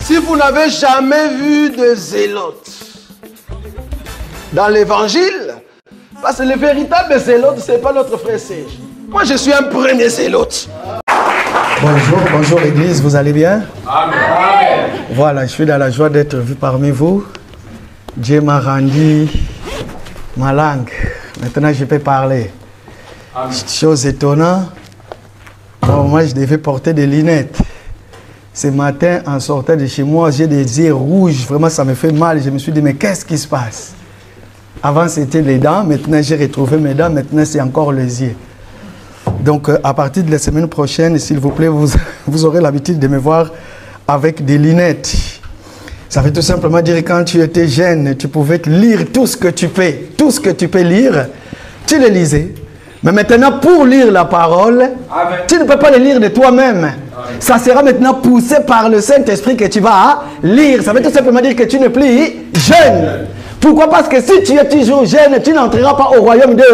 Si vous n'avez jamais vu de zélotes dans l'évangile, parce que le véritable zélote, ce n'est pas notre frère Serge. Moi, je suis un premier zélote. Bonjour, bonjour l'église, vous allez bien? Amen. Voilà, je suis dans la joie d'être vu parmi vous. Dieu m'a rendu ma langue. Maintenant, je peux parler. Amen. Chose étonnante, bon, moi, je devais porter des lunettes. Ce matin, en sortant de chez moi, j'ai des yeux rouges. Vraiment, ça me fait mal. Je me suis dit, mais qu'est-ce qui se passe? Avant, c'était les dents. Maintenant, j'ai retrouvé mes dents. Maintenant, c'est encore les yeux. Donc, à partir de la semaine prochaine, s'il vous plaît, vous aurez l'habitude de me voir avec des lunettes. Ça veut tout simplement dire que quand tu étais jeune, tu pouvais lire tout ce que tu peux. Tout ce que tu peux lire, tu le lisais. Mais maintenant, pour lire la parole, amen, tu ne peux pas le lire de toi-même. Ça sera maintenant poussé par le Saint-Esprit que tu vas lire. Ça veut tout simplement dire que tu n'es plus jeune. Pourquoi? Parce que si tu es toujours jeune, tu n'entreras pas au royaume de Dieu.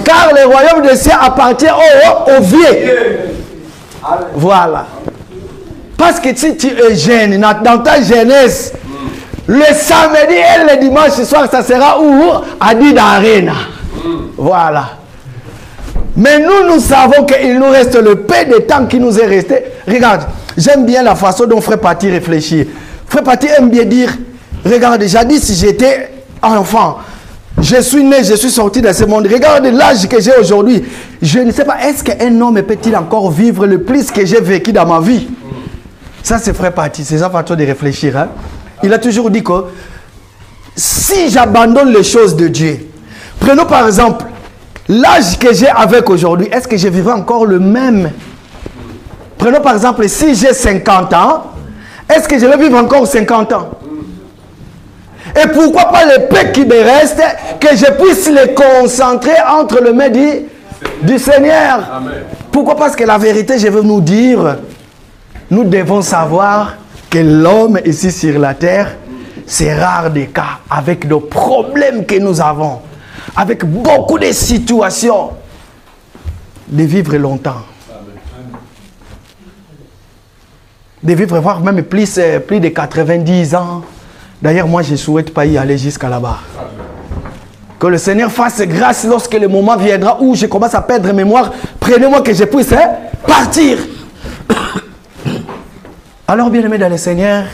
Car le royaume de Dieu appartient aux vieux. Voilà. Parce que si tu es jeune, dans ta jeunesse, le samedi et le dimanche soir, ça sera où? À Dida Arena. Voilà. Mais nous savons qu'il nous reste le peu de temps qui nous est resté. Regarde, j'aime bien la façon dont Frère Paty réfléchit. Frère Paty aime bien dire, regarde, jadis si j'étais enfant, je suis né, je suis sorti de ce monde. Regarde l'âge que j'ai aujourd'hui. Je ne sais pas, est-ce qu'un homme peut-il encore vivre le plus que j'ai vécu dans ma vie? Ça, c'est Frère Paty, c'est sa façon de réfléchir. Hein? Il a toujours dit que si j'abandonne les choses de Dieu, prenons par exemple l'âge que j'ai avec aujourd'hui, est-ce que je vivrai encore le même? Prenons par exemple, si j'ai 50 ans, est-ce que je vais vivre encore 50 ans? Et pourquoi pas les peu qui me restent, que je puisse les concentrer entre le mains du Seigneur? Amen. Pourquoi? Parce que la vérité, je veux nous dire, nous devons savoir que l'homme ici sur la terre, c'est rare des cas, avec nos problèmes que nous avons, avec beaucoup de situations, de vivre longtemps. De vivre, voire même plus de 90 ans. D'ailleurs, moi, je ne souhaite pas y aller jusqu'à là-bas. Que le Seigneur fasse grâce lorsque le moment viendra où je commence à perdre mémoire. Prenez-moi que je puisse partir. Alors, bien-aimés dans le Seigneur,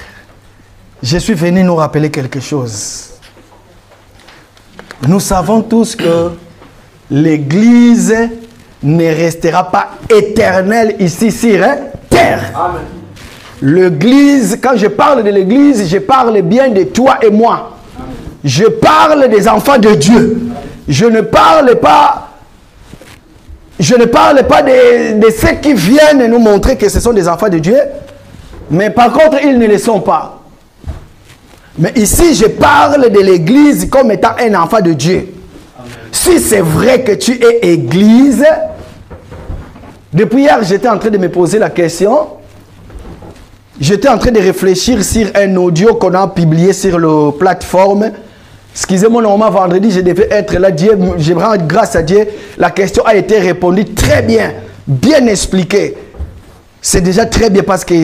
je suis venu nous rappeler quelque chose. Nous savons tous que l'Église ne restera pas éternelle ici sur terre. Amen. L'Église, quand je parle de l'Église, je parle bien de toi et moi. Amen. Je parle des enfants de Dieu. Je ne parle pas de ceux qui viennent nous montrer que ce sont des enfants de Dieu. Mais par contre, ils ne le sont pas. Mais ici, je parle de l'Église comme étant un enfant de Dieu. Amen. Si c'est vrai que tu es Église, depuis hier, j'étais en train de me poser la question. J'étais en train de réfléchir sur un audio qu'on a publié sur la plateforme. Excusez-moi, normalement, vendredi, je devais être là. J'aimerais rendre grâce à Dieu. La question a été répondue très bien, bien expliquée. C'est déjà très bien parce que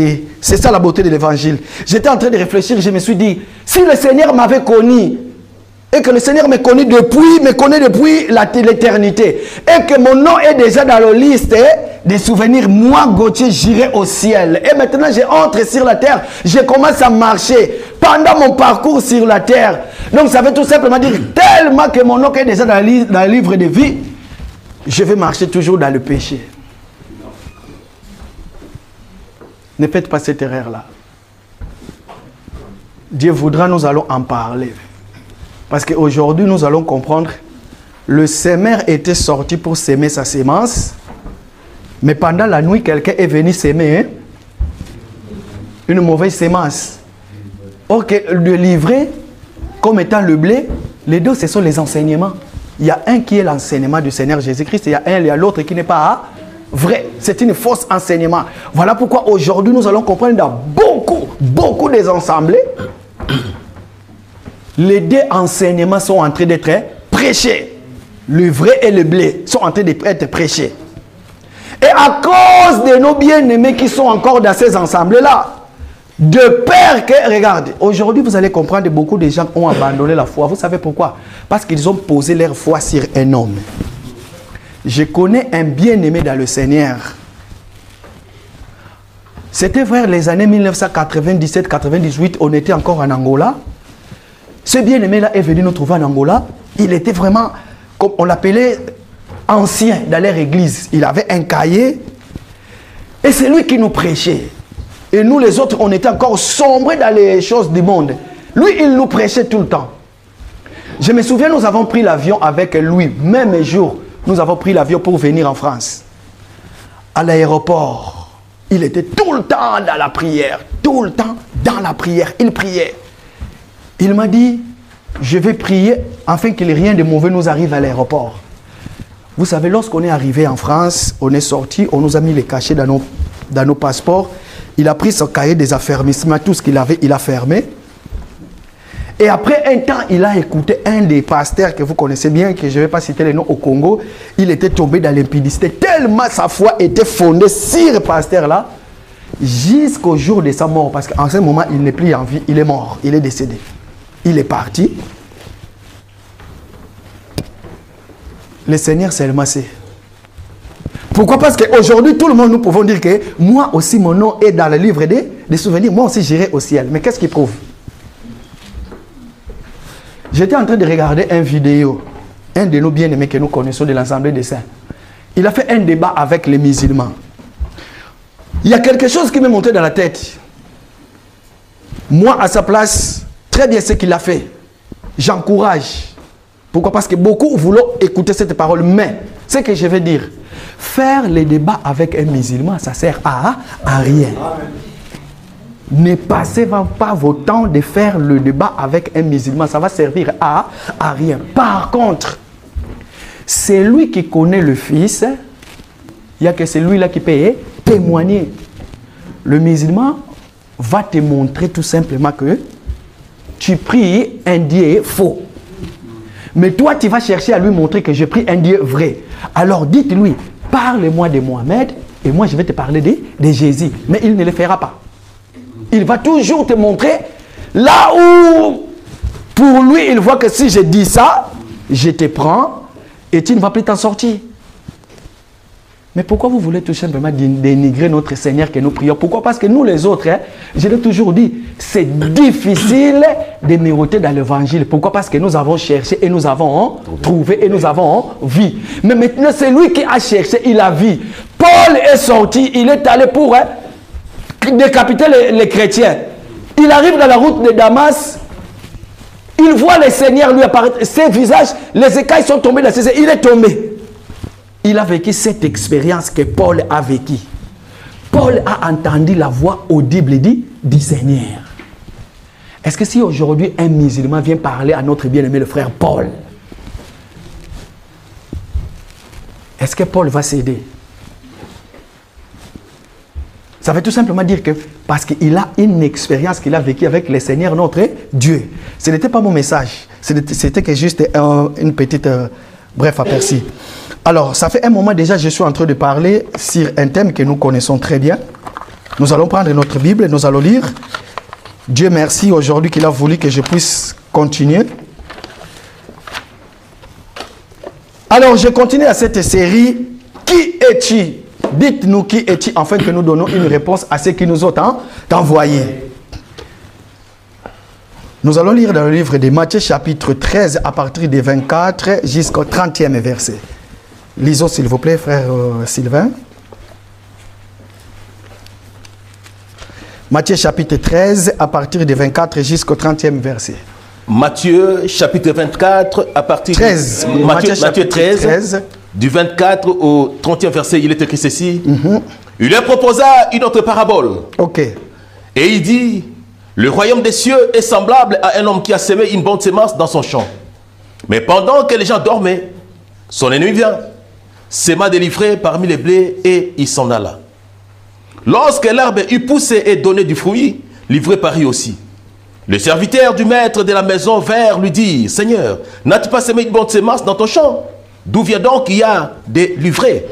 c'est ça la beauté de l'évangile. J'étais en train de réfléchir, je me suis dit, si le Seigneur m'avait connu, et que le Seigneur me connaît depuis l'éternité, et que mon nom est déjà dans la liste des souvenirs, moi, Gauthier, j'irai au ciel. Et maintenant, j'entre sur la terre, je commence à marcher pendant mon parcours sur la terre. Donc, ça veut tout simplement dire, tellement que mon nom est déjà dans le livre de vie, je vais marcher toujours dans le péché. Ne faites pas cette erreur-là. Dieu voudra, nous allons en parler. Parce qu'aujourd'hui, nous allons comprendre, le semeur était sorti pour s'aimer sa sémence, mais pendant la nuit, quelqu'un est venu s'aimer une mauvaise sémence. Or, le livret, comme étant le blé, les deux, ce sont les enseignements. Il y a un qui est l'enseignement du Seigneur Jésus-Christ, et il y a l'autre qui n'est pas vrai. C'est une fausse enseignement. Voilà pourquoi aujourd'hui, nous allons comprendre dans beaucoup des assemblées, les deux enseignements sont en train d'être prêchés. Le vrai et le blé sont en train d'être prêchés. Et à cause de nos bien-aimés qui sont encore dans ces ensembles-là, De peur que, regardez, aujourd'hui vous allez comprendre que beaucoup de gens ont abandonné la foi. Vous savez pourquoi? Parce qu'ils ont posé leur foi sur un homme. Je connais un bien-aimé dans le Seigneur. C'était vers les années 1997-98, on était encore en Angola. Ce bien-aimé-là est venu nous trouver en Angola. Il était vraiment, comme on l'appelait, ancien dans leur église. Il avait un cahier et c'est lui qui nous prêchait. Et nous les autres, on était encore sombrés dans les choses du monde. Lui, il nous prêchait tout le temps. Je me souviens, nous avons pris l'avion avec lui. Même jour, nous avons pris l'avion pour venir en France. À l'aéroport, il était tout le temps dans la prière. Tout le temps dans la prière. Il priait. Il m'a dit, je vais prier afin que rien de mauvais nous arrive à l'aéroport. Vous savez, lorsqu'on est arrivé en France, on est sorti, on nous a mis les cachets dans nos passeports. Il a pris son cahier des affermissements, tout ce qu'il avait, il a fermé. Et après un temps, il a écouté un des pasteurs que vous connaissez bien, que je ne vais pas citer les noms, au Congo. Il était tombé dans l'impudicité, tellement sa foi était fondée sur ce pasteur-là, jusqu'au jour de sa mort. Parce qu'en ce moment, il n'est plus en vie, il est mort, il est décédé. Il est parti. Le Seigneur s'est massé. Pourquoi? Parce qu'aujourd'hui, tout le monde, nous pouvons dire que moi aussi, mon nom est dans le livre des souvenirs. Moi aussi, j'irai au ciel. Mais qu'est-ce qui prouve? J'étais en train de regarder une vidéo. Un de nos bien-aimés que nous connaissons de l'Assemblée des Saints. Il a fait un débat avec les musulmans. Il y a quelque chose qui m'est monté dans la tête. Moi, à sa place, très bien ce qu'il a fait. J'encourage. Pourquoi? Parce que beaucoup voulaient écouter cette parole. Mais, ce que je vais dire, faire les débats avec un musulman, ça ne sert à rien. Ne passez pas vos temps de faire le débat avec un musulman. Ça va servir à rien. Par contre, c'est lui qui connaît le Fils. Il n'y a que celui-là qui peut témoigner. Le musulman va te montrer tout simplement que tu pries un Dieu faux. Mais toi, tu vas chercher à lui montrer que je prie un Dieu vrai. Alors dites-lui, parle-moi de Mohamed et moi je vais te parler de Jésus. Mais il ne le fera pas. Il va toujours te montrer là où, pour lui, il voit que si je dis ça, je te prends et tu ne vas plus t'en sortir. Mais pourquoi vous voulez tout simplement dénigrer notre Seigneur que nous prions? Pourquoi? Parce que nous les autres, je l'ai toujours dit, c'est difficile de mériter dans l'évangile. Pourquoi? Parce que nous avons cherché et nous avons trouvé et nous avons vu. Mais maintenant, c'est lui qui a cherché, il a vu. Paul est sorti, il est allé pour décapiter les chrétiens. Il arrive dans la route de Damas, il voit le Seigneur lui apparaître, ses visages, les écailles sont tombées dans ses yeux, il est tombé. Il a vécu cette expérience que Paul a vécue. Paul a entendu la voix audible du Seigneur. Est-ce que si aujourd'hui un musulman vient parler à notre bien-aimé le frère Paul, est-ce que Paul va céder? Ça veut tout simplement dire que parce qu'il a une expérience qu'il a vécue avec le Seigneur notre Dieu. Ce n'était pas mon message. C'était que juste une petite bref aperçu. Alors, ça fait un moment déjà, je suis en train de parler sur un thème que nous connaissons très bien. Nous allons prendre notre Bible et nous allons lire. Dieu merci aujourd'hui qu'il a voulu que je puisse continuer. Alors, je continue à cette série. Qui es-tu? Dites-nous qui es-tu afin que nous donnons une réponse à ceux qui nous ont envoyés. Nous allons lire dans le livre de Matthieu chapitre 13 à partir des 24 jusqu'au 30e verset. Lisons s'il vous plaît, frère Sylvain. Matthieu chapitre 13 à partir des 24 jusqu'au 30e verset. Matthieu chapitre 24 à partir 13. Matthieu 13, du 24 au 30e verset, il est écrit ceci. Il leur proposa une autre parabole. Ok. Et il dit, le royaume des cieux est semblable à un homme qui a semé une bonne semence dans son champ. Mais pendant que les gens dormaient, son ennemi vient, sema délivré parmi les blés et il s'en alla. Lorsque l'arbre eut poussé et donné du fruit, livré Paris aussi. Le serviteur du maître de la maison vint lui dire, Seigneur, n'as-tu pas semé une bonne semence dans ton champ? D'où vient donc qu'il y a des livrés?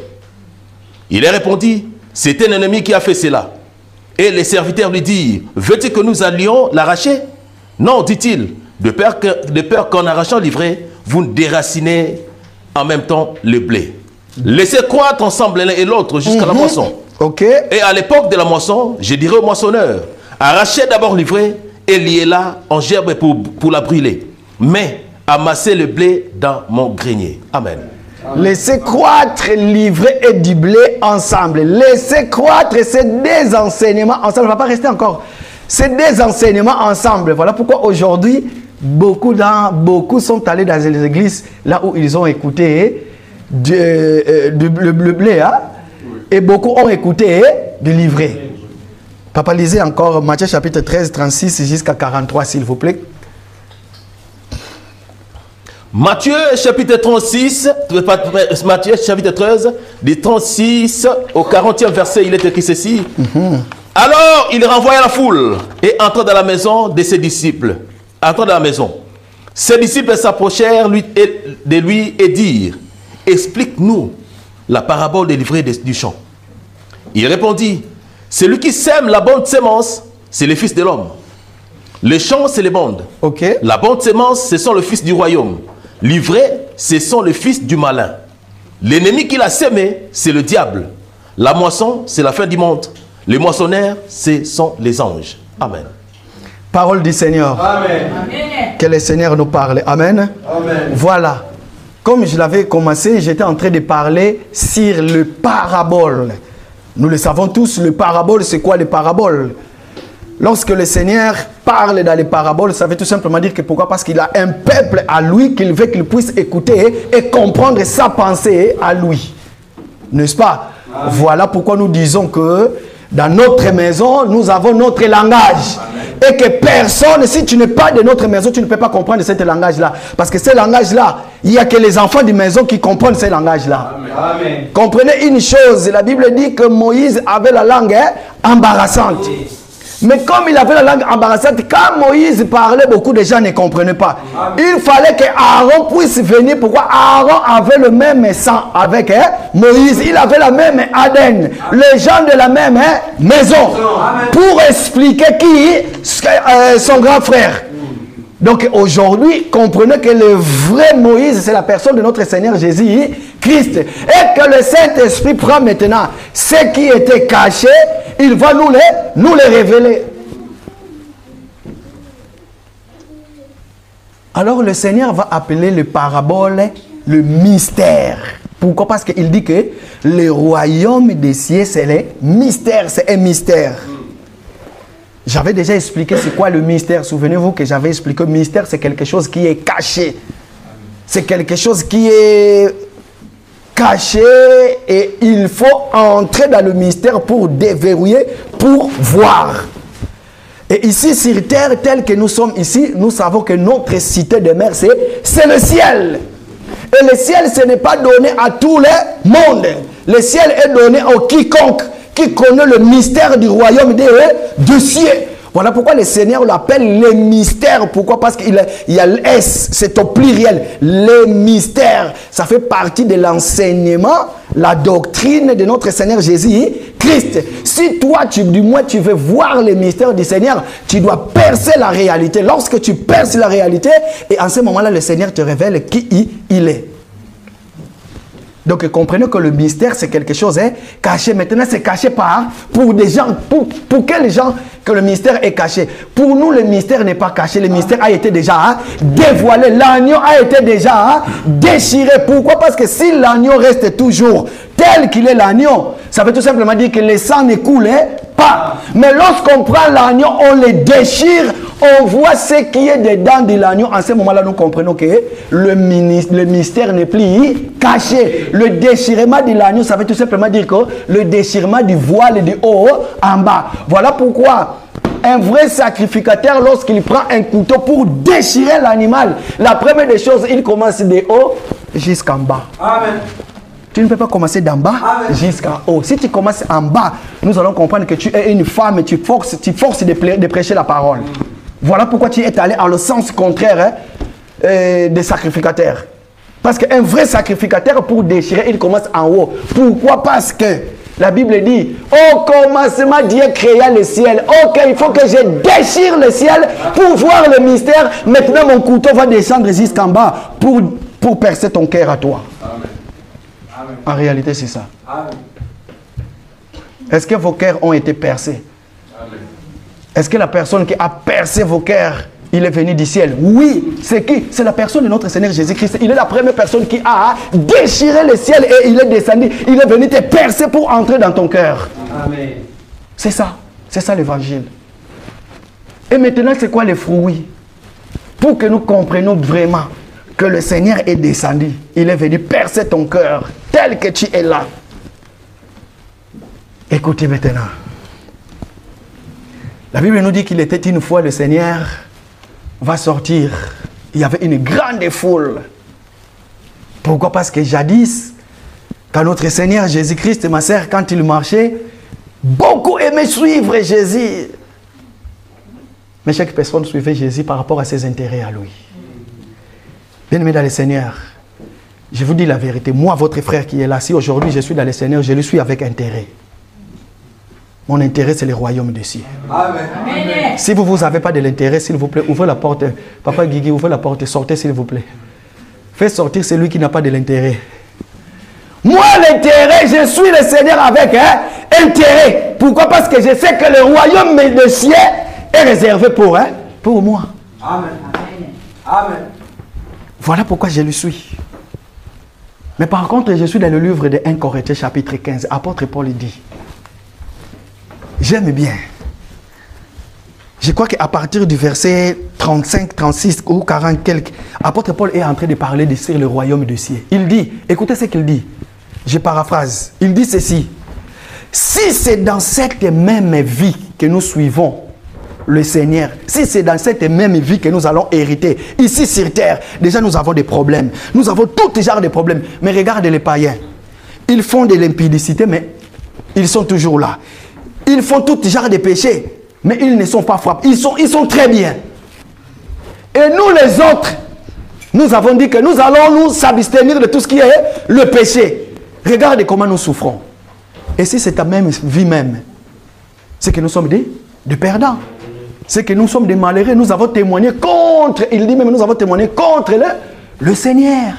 Il leur répondit, c'est un ennemi qui a fait cela. Et les serviteurs lui dirent, veux-tu que nous allions l'arracher? Non, dit-il, de peur qu'en arrachant l'ivraie, vous déracinez en même temps le blé. Laissez croître ensemble l'un et l'autre jusqu'à la moisson. Et à l'époque de la moisson, je dirai au moissonneur, arrachez d'abord l'ivraie et liez-la en gerbe pour la brûler. Mais amassez le blé dans mon grenier. Amen. Laissez croître l'ivraie et du blé ensemble. Laissez croître ces deux enseignements ensemble. On ne va pas rester encore. Ces deux enseignements ensemble. Voilà pourquoi aujourd'hui, beaucoup sont allés dans les églises là où ils ont écouté le blé. Hein? Et beaucoup ont écouté de l'ivraie. Papa, lisez encore Matthieu chapitre 13, 36 jusqu'à 43, s'il vous plaît. Matthieu chapitre 36, Matthieu chapitre 13, du 36 au 40e verset, il est écrit ceci. Alors il renvoya la foule et entra dans la maison de ses disciples. Entrant dans la maison, ses disciples s'approchèrent de lui et dirent, explique-nous la parabole de l'ivraie du champ. Il répondit, celui qui sème la bonne sémence, c'est le Fils de l'homme. Le champ, c'est les bandes. La bonne sémence, ce sont le Fils du royaume. L'ivraie, ce sont le fils du malin. L'ennemi qui l'a sémé, c'est le diable. La moisson, c'est la fin du monde. Les moissonneurs, ce sont les anges. Amen. Parole du Seigneur. Amen. Que le Seigneur nous parle. Amen. Amen. Voilà. Comme je l'avais commencé, j'étais en train de parler sur le parabole. Nous le savons tous, le parabole, c'est quoi le parabole? Lorsque le Seigneur parle dans les paraboles, ça veut tout simplement dire que pourquoi? Parce qu'il a un peuple à lui qu'il veut qu'il puisse écouter et comprendre sa pensée à lui. N'est-ce pas? Amen. Voilà pourquoi nous disons que dans notre maison, nous avons notre langage. Amen. Et que personne, si tu n'es pas de notre maison, tu ne peux pas comprendre ce langage-là. Parce que ce langage-là, il n'y a que les enfants de maison qui comprennent ce langage-là. Comprenez une chose, la Bible dit que Moïse avait la langue embarrassante. Oui. Mais comme il avait la langue embarrassante, quand Moïse parlait, beaucoup de gens ne comprenaient pas. Il fallait que Aaron puisse venir. Pourquoi? Aaron avait le même sang avec Moïse. Il avait la même ADN. Les gens de la même maison. Pour expliquer qui son grand frère. Donc aujourd'hui, comprenez que le vrai Moïse, c'est la personne de notre Seigneur Jésus-Christ. Et que le Saint-Esprit prend maintenant ce qui était caché, il va nous les révéler. Alors le Seigneur va appeler le parabole le mystère. Pourquoi? Parce qu'il dit que le royaume des cieux, c'est le mystère, c'est un mystère. J'avais déjà expliqué c'est quoi le mystère. Souvenez-vous que j'avais expliqué le mystère, c'est quelque chose qui est caché. C'est quelque chose qui est caché et il faut entrer dans le mystère pour déverrouiller, pour voir. Et ici sur terre, tel que nous sommes ici, nous savons que notre cité de mer, c'est le ciel. Et le ciel, ce n'est pas donné à tout le monde. Le ciel est donné à quiconque qui connaît le mystère du royaume des cieux. Voilà pourquoi le Seigneur l'appelle les mystères. Pourquoi? Parce qu'il y a le S, c'est au pluriel. Les mystères, ça fait partie de l'enseignement, la doctrine de notre Seigneur Jésus-Christ. Si toi, du moins, tu veux voir les mystères du Seigneur, tu dois percer la réalité. Lorsque tu perces la réalité, et en ce moment-là, le Seigneur te révèle qui il est. Donc comprenez que le mystère c'est quelque chose caché. Maintenant c'est caché pour des gens. Pour quels gens que le mystère est caché? Pour nous le mystère n'est pas caché. Le mystère a été déjà dévoilé. L'agneau a été déjà déchiré. Pourquoi? Parce que si l'agneau reste toujours tel qu'il est l'agneau, ça veut tout simplement dire que le sang ne coule pas. Mais lorsqu'on prend l'agneau, on le déchire, on voit ce qui est dedans de l'agneau. En ce moment-là, nous comprenons que le mystère n'est plus caché. Le déchirement de l'agneau, ça veut tout simplement dire que le déchirement du voile de haut en bas. Voilà pourquoi un vrai sacrificateur, lorsqu'il prend un couteau pour déchirer l'animal, la première des choses, il commence de haut jusqu'en bas. Amen. Tu ne peux pas commencer d'en bas jusqu'en haut. Si tu commences en bas, nous allons comprendre que tu es une femme et tu forces de prêcher la parole. Voilà pourquoi tu es allé en le sens contraire des sacrificateurs. Parce qu'un vrai sacrificateur, pour déchirer, il commence en haut. Pourquoi? Parce que La Bible dit, au commencement, Dieu créa le ciel. Ok, il faut que je déchire le ciel pour voir le mystère. Maintenant, mon couteau va descendre jusqu'en bas pour percer ton cœur à toi. Amen. En réalité, c'est ça. Est-ce que vos cœurs ont été percés? Est-ce que la personne qui a percé vos cœurs, il est venu du ciel? Oui. C'est qui? C'est la personne de notre Seigneur Jésus-Christ. Il est la première personne qui a déchiré le ciel et il est descendu. Il est venu te percer pour entrer dans ton cœur. Amen. C'est ça. C'est ça l'évangile. Et maintenant, c'est quoi les fruits? Pour que nous comprenions vraiment que le Seigneur est descendu. Il est venu percer ton cœur tel que tu es là. Écoutez maintenant. La Bible nous dit qu'il était une fois le Seigneur va sortir. Il y avait une grande foule. Pourquoi? Parce que jadis, quand notre Seigneur Jésus-Christ, ma sœur, quand il marchait, beaucoup aimaient suivre Jésus. Mais chaque personne suivait Jésus par rapport à ses intérêts à lui. Bien-aimés dans le Seigneur, je vous dis la vérité. Moi, votre frère qui est là, si aujourd'hui je suis dans le Seigneur, je le suis avec intérêt. Mon intérêt, c'est le royaume des cieux. Amen. Si vous n'avez pas de l'intérêt, s'il vous plaît, ouvrez la porte. Papa Guigui, ouvrez la porte, sortez, s'il vous plaît. Faites sortir celui qui n'a pas de l'intérêt. Moi, l'intérêt, je suis le Seigneur avec intérêt. Pourquoi? Parce que je sais que le royaume des cieux est réservé pour moi. Amen. Amen. Voilà pourquoi je le suis. Mais par contre, je suis dans le livre de 1 Corinthiens chapitre 15. Apôtre Paul dit, j'aime bien. Je crois qu'à partir du verset 35, 36 ou 40 quelques, apôtre Paul est en train de parler sur le royaume des cieux. Il dit, écoutez ce qu'il dit. Je paraphrase. Il dit ceci. Si c'est dans cette même vie que nous suivons le Seigneur, si c'est dans cette même vie que nous allons hériter, ici sur terre, déjà nous avons des problèmes. Nous avons tout genre de problèmes. Mais regardez les païens. Ils font de l'impudicité, mais ils sont toujours là. Ils font tout genre de péchés, mais ils ne sont pas frappés. Ils sont très bien. Et nous les autres, nous avons dit que nous allons nous abstenir de tout ce qui est le péché. Regardez comment nous souffrons. Et si c'est ta même vie même, c'est que nous sommes des perdants. C'est que nous sommes des malheureux. Nous avons témoigné contre, il dit même, nous avons témoigné contre le Seigneur.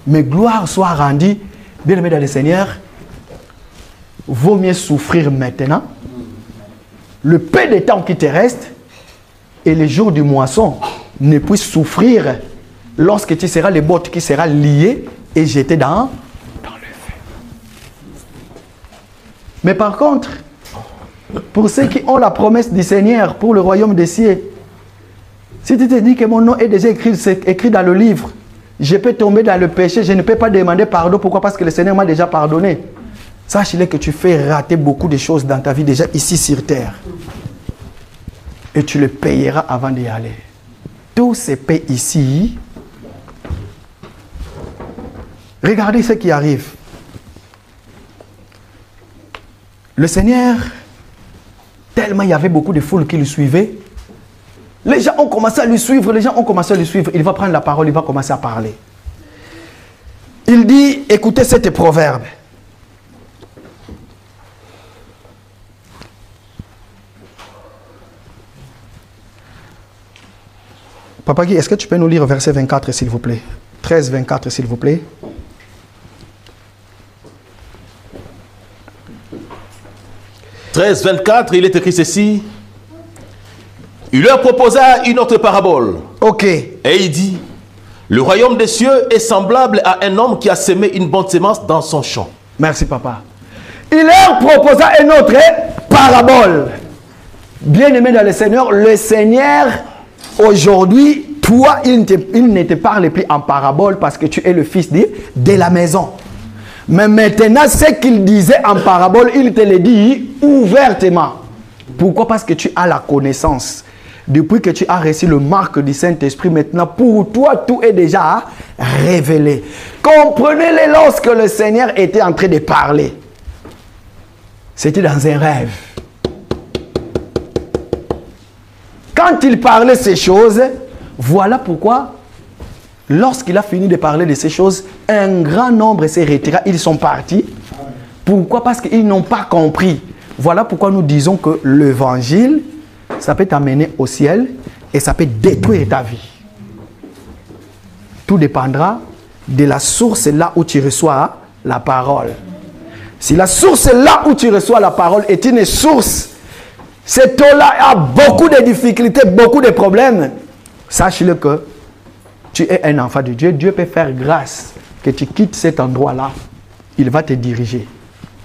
Mais gloire soit rendue, bien-aimés dans le Seigneur, vaut mieux souffrir maintenant, le peu de temps qui te reste, et les jours du moisson, ne puissent souffrir lorsque tu seras les bottes qui seront liées et jetées dans le feu. Mais par contre, pour ceux qui ont la promesse du Seigneur pour le royaume des cieux, si tu te dis que mon nom est déjà écrit dans le livre, je peux tomber dans le péché, je ne peux pas demander pardon. Pourquoi? Parce que le Seigneur m'a déjà pardonné. Sache-le que tu fais rater beaucoup de choses dans ta vie déjà ici sur terre. Et tu le payeras avant d'y aller. Tout se paie ici. Regardez ce qui arrive. Le Seigneur, tellement il y avait beaucoup de foules qui le suivaient, les gens ont commencé à le suivre, Il va prendre la parole, il va commencer à parler. Il dit, écoutez cet proverbe. Papa Guy, est-ce que tu peux nous lire verset 24, s'il vous plaît? 13, 24, s'il vous plaît. « 13, 24, il est écrit ceci. Il leur proposa une autre parabole. Ok. Et il dit, le royaume des cieux est semblable à un homme qui a semé une bonne semence dans son champ. Merci, papa. Il leur proposa une autre parabole. Bien-aimé dans le Seigneur, aujourd'hui, toi, il ne te parle plus en parabole parce que tu es le fils de la maison. Mais maintenant, ce qu'il disait en parabole, il te le dit ouvertement. Pourquoi? Parce que tu as la connaissance. Depuis que tu as reçu le marque du Saint-Esprit, maintenant, pour toi, tout est déjà révélé. Comprenez-le lorsque le Seigneur était en train de parler. C'était dans un rêve. Quand il parlait ces choses, voilà pourquoi, lorsqu'il a fini de parler de ces choses, un grand nombre s'est retiré. Ils sont partis Pourquoi? Parce qu'ils n'ont pas compris. Voilà pourquoi nous disons que l'évangile, ça peut t'amener au ciel et ça peut détruire ta vie. Tout dépendra de la source là où tu reçois la parole. Si la source là où tu reçois la parole est une source, cet eau-là a beaucoup de difficultés, beaucoup de problèmes, sache-le que tu es un enfant de Dieu. Dieu peut faire grâce que tu quittes cet endroit-là. Il va te diriger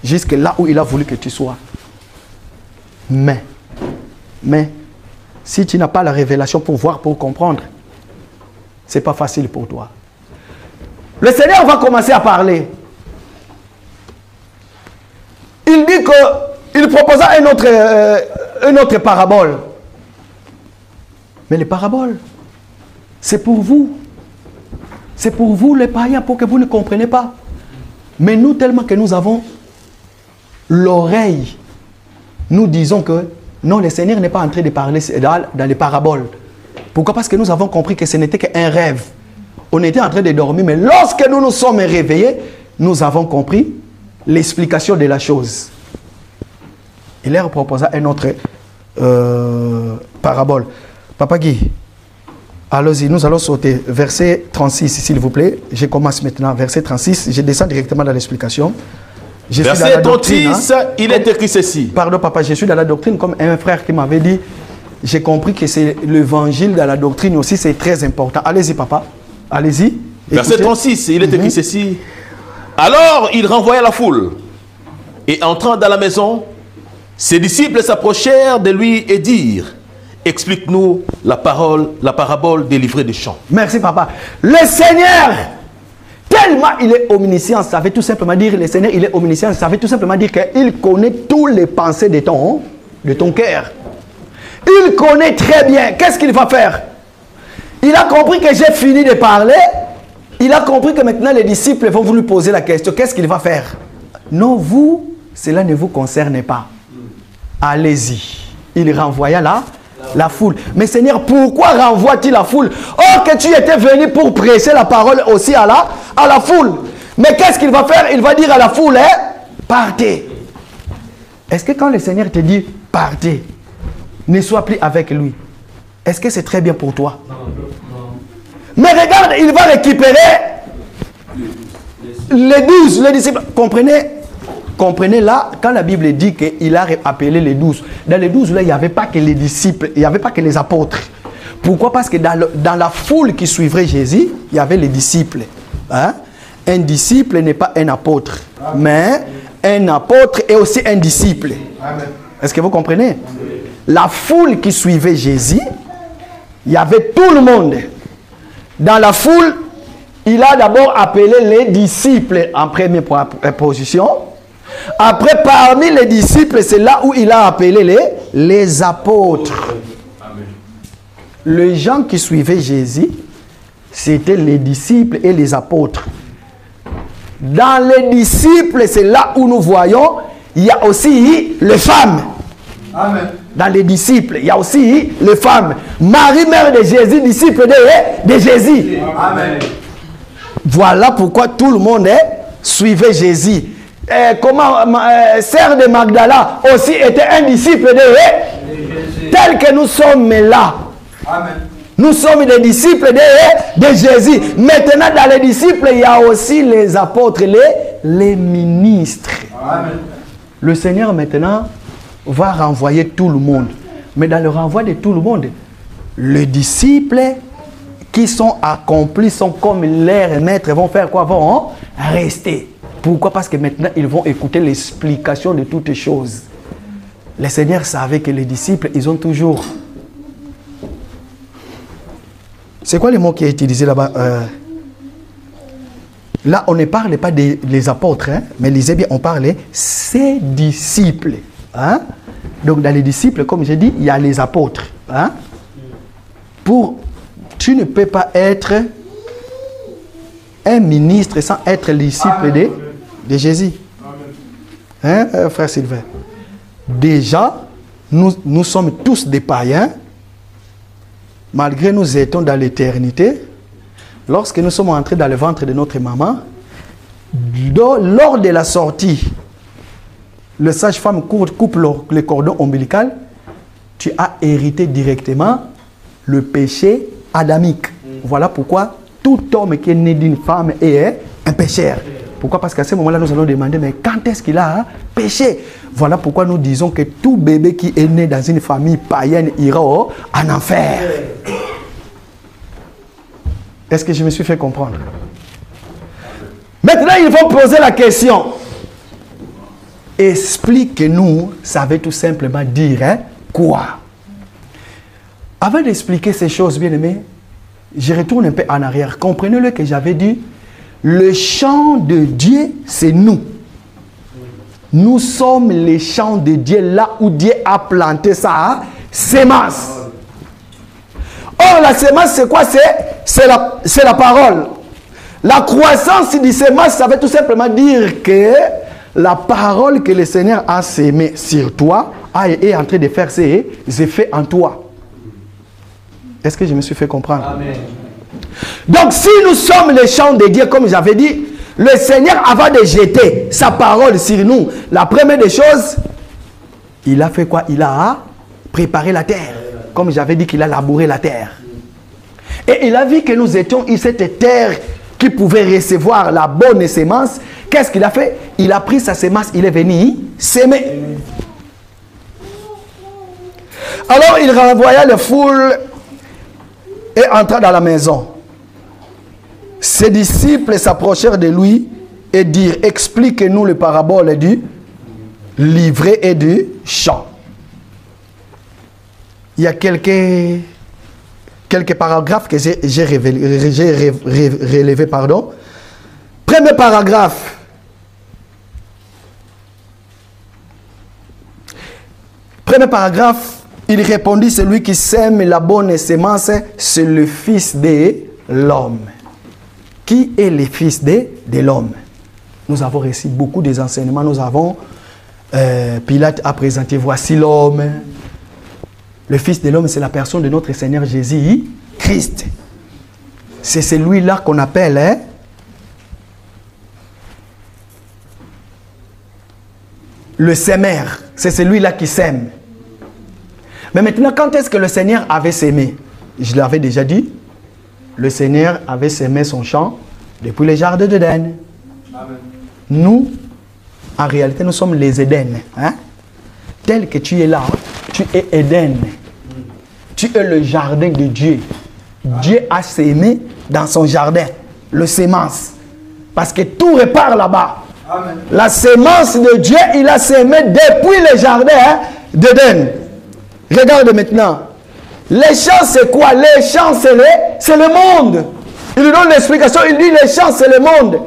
jusque là où il a voulu que tu sois. Mais, si tu n'as pas la révélation pour voir, pour comprendre, ce n'est pas facile pour toi. Le Seigneur va commencer à parler. Il dit qu'il proposa une autre parabole. Mais les paraboles, c'est pour vous. C'est pour vous les païens, pour que vous ne compreniez pas. Mais nous, tellement que nous avons l'oreille, nous disons que non, le Seigneur n'est pas en train de parler dans les paraboles. Pourquoi? Parce que nous avons compris que ce n'était qu'un rêve. On était en train de dormir, mais lorsque nous nous sommes réveillés, nous avons compris l'explication de la chose. Il leur proposa une autre parabole. Papa Guy, allons-y, nous allons sauter. Verset 36, s'il vous plaît. Je commence maintenant. Verset 36, je descends directement dans l'explication. Verset 36, il est écrit ceci. Pardon papa, je suis dans la doctrine comme un frère qui m'avait dit. J'ai compris que c'est l'évangile dans la doctrine aussi, c'est très important. Allez-y papa, allez-y. Verset 36, il est écrit ceci. Alors il renvoya la foule. Et entrant dans la maison, ses disciples s'approchèrent de lui et dirent: explique-nous la parabole des livrets de champs. Merci papa. Le Seigneur, tellement il est omniscient, ça veut tout simplement dire, le Seigneur il est omniscient, ça veut tout simplement dire qu'il connaît toutes les pensées de ton cœur. Il connaît très bien. Qu'est-ce qu'il va faire? Il a compris que j'ai fini de parler. Il a compris que maintenant les disciples vont vous lui poser la question. Qu'est-ce qu'il va faire? Non, vous, cela ne vous concerne pas. Allez-y. Il renvoya la foule. Mais Seigneur, pourquoi renvoie-t-il la foule? Oh, que tu étais venu pour prêcher la parole aussi à la foule. Mais qu'est-ce qu'il va faire? Il va dire à la foule, partez. Est-ce que quand le Seigneur te dit partez, ne sois plus avec lui, est-ce que c'est très bien pour toi? Non. Mais regarde, il va récupérer les 12, les disciples. Comprenez là, quand la Bible dit qu'il a appelé les 12, dans les 12 là, il n'y avait pas que les disciples, il n'y avait pas que les apôtres. Pourquoi? Parce que dans la foule qui suivrait Jésus, il y avait les disciples. Hein? Un disciple n'est pas un apôtre, mais un apôtre est aussi un disciple. Est-ce que vous comprenez? La foule qui suivait Jésus, il y avait tout le monde. Dans la foule, il a d'abord appelé les disciples en première position. Après, parmi les disciples, c'est là où il a appelé les apôtres. Amen. Les gens qui suivaient Jésus, c'était les disciples et les apôtres. Dans les disciples, c'est là où nous voyons, il y a aussi les femmes. Amen. Dans les disciples, il y a aussi les femmes. Marie, mère de Jésus, disciple de Jésus. Amen. Voilà pourquoi tout le monde suivait Jésus. Sœur de Magdala aussi était un disciple de Jésus. Tel que nous sommes là. Amen. Nous sommes des disciples de Jésus. Maintenant, dans les disciples, il y a aussi les apôtres, les ministres. Amen. Le Seigneur maintenant va renvoyer tout le monde. Mais dans le renvoi de tout le monde, les disciples qui sont accomplis, sont comme leurs maîtres, vont faire quoi? Vont rester. Pourquoi? Parce que maintenant, ils vont écouter l'explication de toutes choses. Le Seigneur savait que les disciples, ils ont toujours... C'est quoi le mot qui est utilisé là-bas? Là, on ne parle pas des apôtres, hein? Mais lisez bien, on parle ses disciples. Hein? Donc, dans les disciples, comme j'ai dit, il y a les apôtres. Hein? Tu ne peux pas être un ministre sans être disciple de Jésus. Hein, frère Sylvain? Déjà, nous sommes tous des païens. Malgré nous étions dans l'éternité, lorsque nous sommes entrés dans le ventre de notre maman, lors de la sortie le sage-femme coupe le cordon ombilical, tu as hérité directement le péché adamique. Voilà pourquoi tout homme qui est né d'une femme est un pécheur. Pourquoi? Parce qu'à ce moment-là, nous allons demander, mais quand est-ce qu'il a péché? Voilà pourquoi nous disons que tout bébé qui est né dans une famille païenne ira en enfer. Est-ce que je me suis fait comprendre? Maintenant, ils vont poser la question. Explique-nous, ça veut tout simplement dire quoi? Avant d'expliquer ces choses, bien aimés, je retourne un peu en arrière. Comprenez-le que j'avais dit, le champ de Dieu, c'est nous. Nous sommes les champs de Dieu, là où Dieu a planté sa sémence. Or, la sémence, c'est quoi? C'est la parole. La croissance du sémence, ça veut tout simplement dire que la parole que le Seigneur a sémée sur toi est en train de faire ses effets en toi. Est-ce que je me suis fait comprendre? Amen. Donc, si nous sommes les champs de Dieu, comme j'avais dit, le Seigneur, avant de jeter sa parole sur nous, la première des choses, il a fait quoi? Il a préparé la terre. Comme j'avais dit qu'il a labouré la terre. Et il a vu que nous étions cette terre qui pouvait recevoir la bonne sémence. Qu'est-ce qu'il a fait? Il a pris sa sémence, il est venu s'aimer. Alors il renvoya le foule et entra dans la maison. Ses disciples s'approchèrent de lui et dirent, explique-nous le parabole du livret et du champ. Il y a quelques paragraphes que j'ai relevés. Premier paragraphe. Premier paragraphe, il répondit, celui qui sème la bonne sémence, c'est le Fils de l'homme. Qui est le Fils de l'homme? Nous avons reçu beaucoup des enseignements. Nous avons, Pilate a présenté, voici l'homme. Le Fils de l'homme, c'est la personne de notre Seigneur Jésus-Christ. C'est celui-là qu'on appelle le sémeur. C'est celui-là qui sème. Mais maintenant, quand est-ce que le Seigneur avait sémé? Je l'avais déjà dit. Le Seigneur avait sémé son champ depuis les jardins d'Éden. Nous, en réalité, nous sommes les Éden. Hein? Tel que tu es là, tu es Éden. Tu es le jardin de Dieu. Dieu a sémé dans son jardin le sémence. Parce que tout repart là-bas. La sémence de Dieu, il a sémé depuis le jardin d'Éden. Regarde maintenant. Les champs, c'est quoi? Les champs, c'est le monde. Il nous donne l'explication. Il dit les champs, c'est le monde.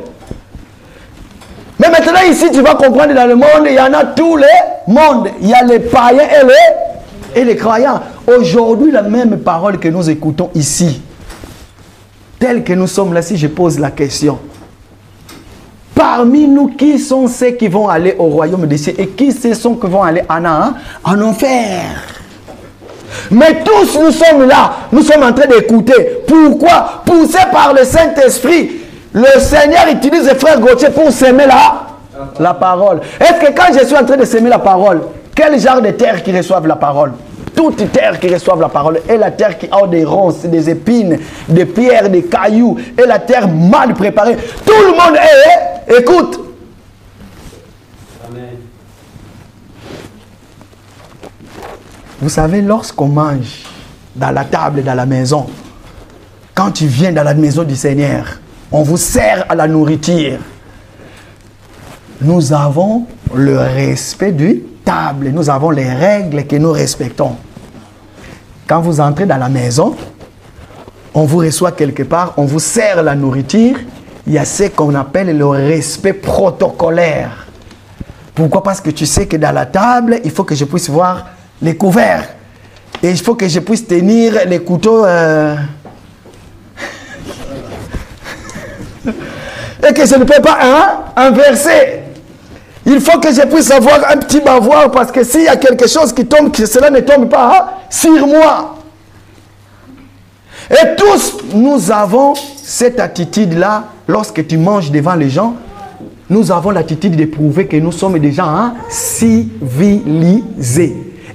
Mais maintenant, ici, tu vas comprendre, dans le monde, il y en a tous les mondes. Il y a les païens et les croyants. Aujourd'hui, la même parole que nous écoutons ici, telle que nous sommes là, si je pose la question, parmi nous, qui sont ceux qui vont aller au royaume des cieux et qui sont qui vont aller en enfer? Mais tous nous sommes là, nous sommes en train d'écouter. Pourquoi? Poussé par le Saint-Esprit, le Seigneur utilise les frères Gauthier pour s'aimer la parole. Est-ce que quand je suis en train de s'aimer la parole, quel genre de terre qui reçoivent la parole? Toute terre qui reçoivent la parole est la terre qui a des ronces, des épines, des pierres, des cailloux, et la terre mal préparée. Tout le monde écoute. Amen. Vous savez, lorsqu'on mange dans la table, dans la maison, quand tu viens dans la maison du Seigneur, on vous sert à la nourriture. Nous avons le respect du table. Nous avons les règles que nous respectons. Quand vous entrez dans la maison, on vous reçoit quelque part, on vous sert la nourriture. Il y a ce qu'on appelle le respect protocolaire. Pourquoi? Parce que tu sais que dans la table, il faut que je puisse voir les couverts. Et il faut que je puisse tenir les couteaux. Et que je ne peux pas inverser. Il faut que je puisse avoir un petit bavoir parce que s'il y a quelque chose qui tombe, que cela ne tombe pas sur moi. Et tous, nous avons cette attitude-là lorsque tu manges devant les gens. nous avons l'attitude de prouver que nous sommes des gens civilisés.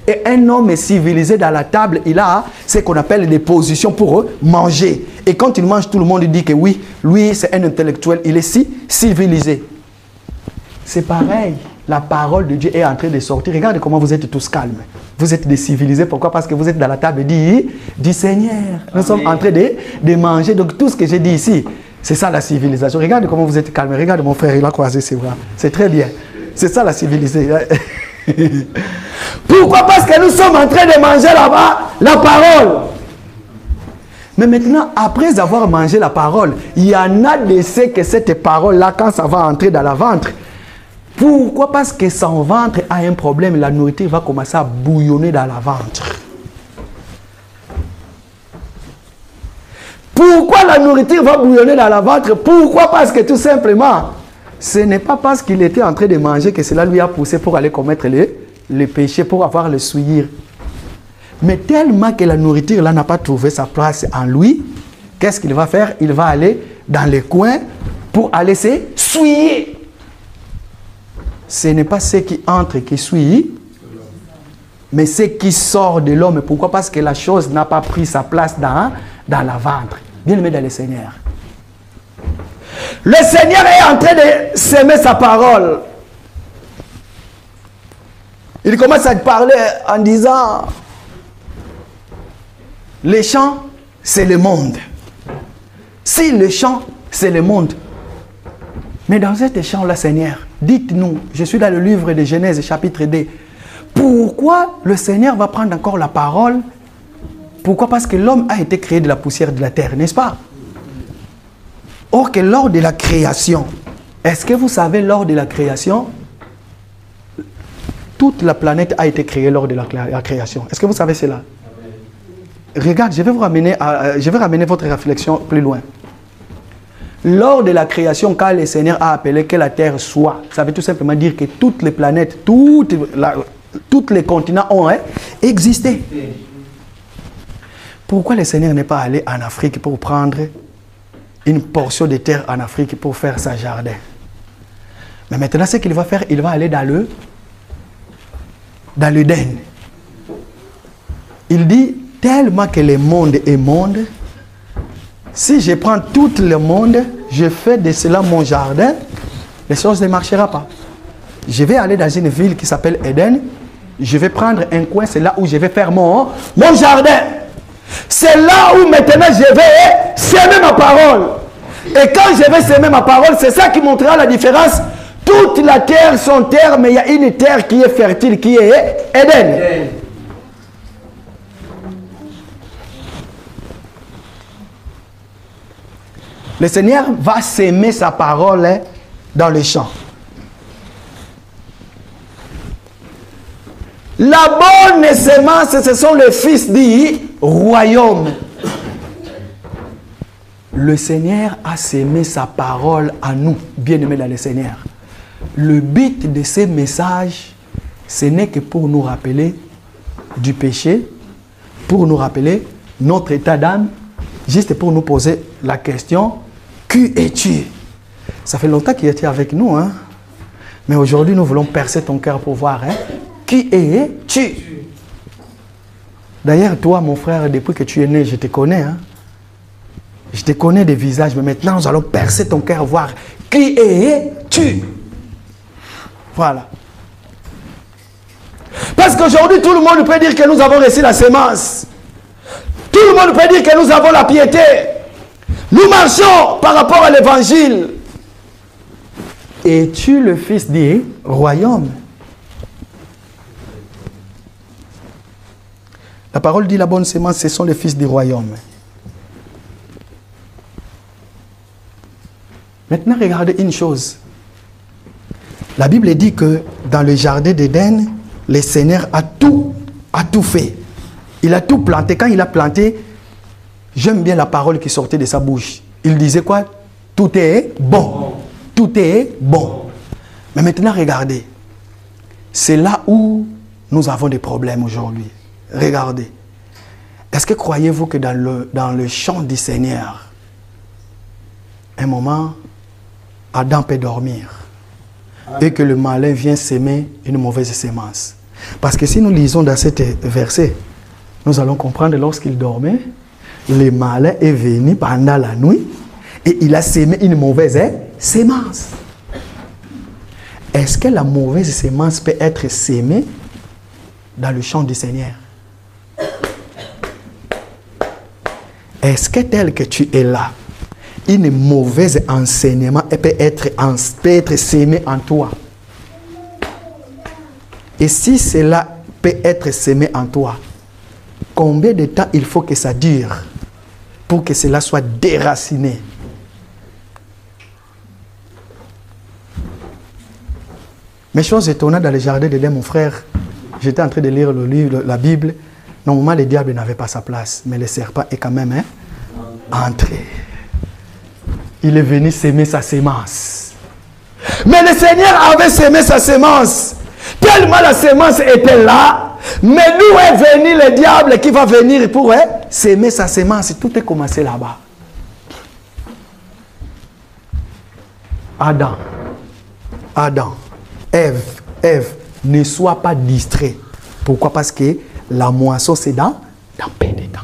Et un homme civilisé dans la table, il a ce qu'on appelle des positions pour manger. Et quand il mange, tout le monde dit que oui, lui c'est un intellectuel, il est civilisé. C'est pareil, la parole de Dieu est en train de sortir. Regardez comment vous êtes tous calmes. Vous êtes des civilisés, pourquoi? Parce que vous êtes dans la table du Seigneur. Nous sommes en train de manger, donc tout ce que j'ai dit ici, c'est ça la civilisation. Regardez comment vous êtes calmes. Regarde mon frère, il a croisé ses bras. C'est très bien. C'est ça la civilisation. Pourquoi? Parce que nous sommes en train de manger là-bas la parole. Mais maintenant, après avoir mangé la parole, il y en a de ceux que cette parole-là, quand ça va entrer dans la ventre, pourquoi? Parce que son ventre a un problème, la nourriture va commencer à bouillonner dans la ventre. Pourquoi la nourriture va bouillonner dans la ventre? Pourquoi? Parce que tout simplement, ce n'est pas parce qu'il était en train de manger que cela lui a poussé pour aller commettre les péchés, pour avoir le souillir. Mais tellement que la nourriture là n'a pas trouvé sa place en lui, qu'est-ce qu'il va faire? Il va aller dans les coins pour aller se souiller. Ce n'est pas ce qui entre qui souille, mais ce qui sort de l'homme. Pourquoi? Parce que la chose n'a pas pris sa place dans la ventre. Bien-aimé dans le Seigneur. Le Seigneur est en train de s'aimer sa parole. Il commence à parler en disant, les champs, c'est le monde. Si le champ, c'est le monde. Mais dans cet champ-là, Seigneur, dites-nous, je suis dans le livre de Genèse, chapitre 2, pourquoi le Seigneur va prendre encore la parole? Pourquoi? Parce que l'homme a été créé de la poussière de la terre, n'est-ce pas? Or que lors de la création, est-ce que vous savez, lors de la création, toute la planète a été créée lors de la création. Est-ce que vous savez cela? Regarde, je vais ramener votre réflexion plus loin. Lors de la création, quand le Seigneur a appelé que la terre soit, ça veut tout simplement dire que toutes les planètes, tous les continents ont existé. Pourquoi le Seigneur n'est pas allé en Afrique pour prendre une portion de terre en Afrique pour faire sa jardin? Mais maintenant, ce qu'il va faire, il va aller dans l'Éden. Il dit, tellement que le monde est monde, si je prends tout le monde, je fais de cela mon jardin, les choses ne marcheront pas. Je vais aller dans une ville qui s'appelle Éden, je vais prendre un coin, c'est là où je vais faire mon jardin. C'est là où maintenant je vais s'aimer ma parole. Et quand je vais s'aimer ma parole, c'est ça qui montrera la différence. Toute la terre, son terre, mais il y a une terre qui est fertile, qui est Éden. Le Seigneur va s'aimer sa parole dans les champs. La bonne sémence, ce sont les fils du royaume. Le Seigneur a sémé sa parole à nous, bien-aimés dans le Seigneur. Le but de ces messages, ce n'est que pour nous rappeler du péché, pour nous rappeler notre état d'âme, juste pour nous poser la question, qui es-tu? Ça fait longtemps qu'il était avec nous, hein? Mais aujourd'hui, nous voulons percer ton cœur pour voir, hein? Qui es-tu? D'ailleurs, toi, mon frère, depuis que tu es né, je te connais, hein? Je te connais des visages, mais maintenant, nous allons percer ton cœur, voir qui es-tu? Voilà. Parce qu'aujourd'hui, tout le monde peut dire que nous avons reçu la sémence. Tout le monde peut dire que nous avons la piété. Nous marchons par rapport à l'évangile. Es-tu le fils du royaume? La parole dit la bonne sémence, ce sont les fils du royaume. Maintenant, regardez une chose. La Bible dit que dans le jardin d'Éden, le Seigneur a tout fait. Il a tout planté. Quand il a planté, j'aime bien la parole qui sortait de sa bouche. Il disait quoi? Tout est bon. Tout est bon. Mais maintenant, regardez. C'est là où nous avons des problèmes aujourd'hui. Regardez. Est-ce que croyez-vous que dans le champ du Seigneur, un moment, Adam peut dormir? et que le malin vient s'aimer une mauvaise sémence. Parce que si nous lisons dans cet verset, nous allons comprendre lorsqu'il dormait, le malin est venu pendant la nuit et il a sémé une mauvaise sémence. Est-ce que la mauvaise sémence peut être sémée dans le champ du Seigneur? Est-ce que tel que tu es là, une mauvaise enseignement peut être sémé en toi? Et si cela peut être sémé en toi, combien de temps il faut que ça dure pour que cela soit déraciné? Mais chose étonnante, dans le jardin d'Éden, mon frère, j'étais en train de lire le livre, la Bible. Normalement, le diable n'avait pas sa place, mais le serpent est quand même entré. Il est venu s'aimer sa sémence. Mais le Seigneur avait sémé sa sémence. Tellement la sémence était là, mais d'où est venu le diable qui va venir pour s'aimer sa sémence? Tout est commencé là-bas. Adam, Ève, ne sois pas distrait. Pourquoi? Parce que la moisson, c'est dans peu de temps.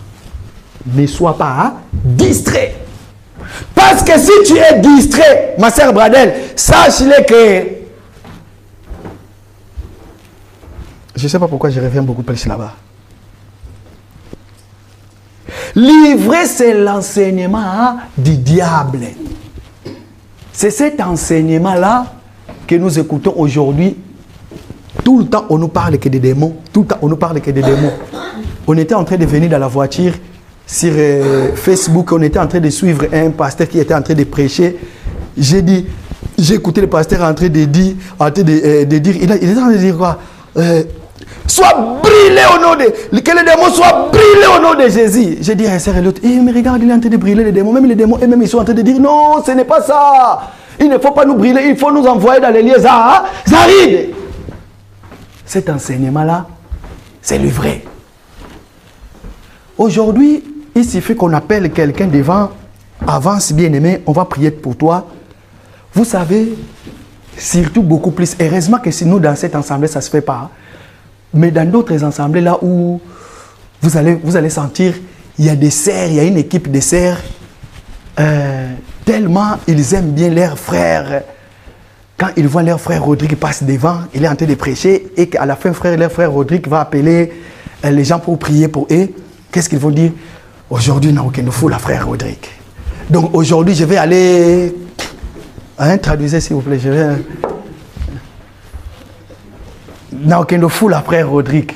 Ne sois pas distrait. Parce que si tu es distrait, ma sœur Bradel, sache-le que... Je ne sais pas pourquoi je reviens beaucoup plus là-bas. Livrer, c'est l'enseignement du diable. C'est cet enseignement-là que nous écoutons aujourd'hui. Tout le temps, on nous parle que des démons. Tout le temps, on nous parle que des démons. On était en train de venir dans la voiture sur Facebook. On était en train de suivre un pasteur qui était en train de prêcher. J'ai écouté le pasteur en train de dire, il est en train de dire quoi? Sois brûlé au nom de... Que les démons soient brûlés au nom de Jésus. J'ai dit à un sœur et l'autre, mais regarde, il est en train de brûler les démons. Même les démons, eux-mêmes, ils sont en train de dire, non, ce n'est pas ça. Il ne faut pas nous brûler, il faut nous envoyer dans les lieux arides. Cet enseignement-là, c'est le vrai. Aujourd'hui, il suffit qu'on appelle quelqu'un devant, avance bien-aimé, on va prier pour toi. Vous savez, surtout beaucoup plus, heureusement que si nous, dans cette assemblée, ça ne se fait pas. Mais dans d'autres assemblées, là où vous allez sentir, il y a des sœurs, il y a une équipe de sœurs, tellement ils aiment bien leurs frères. Quand ils voient leur frère Rodrigue passer devant, il est en train de prêcher, et qu'à la fin, leur frère Rodrigue va appeler les gens pour prier pour eux. Qu'est-ce qu'ils vont dire? Aujourd'hui, il nous faut la frère Rodrigue. Donc aujourd'hui, je vais aller... traduisez s'il vous plaît, je vais... il nous faut la frère Rodrigue.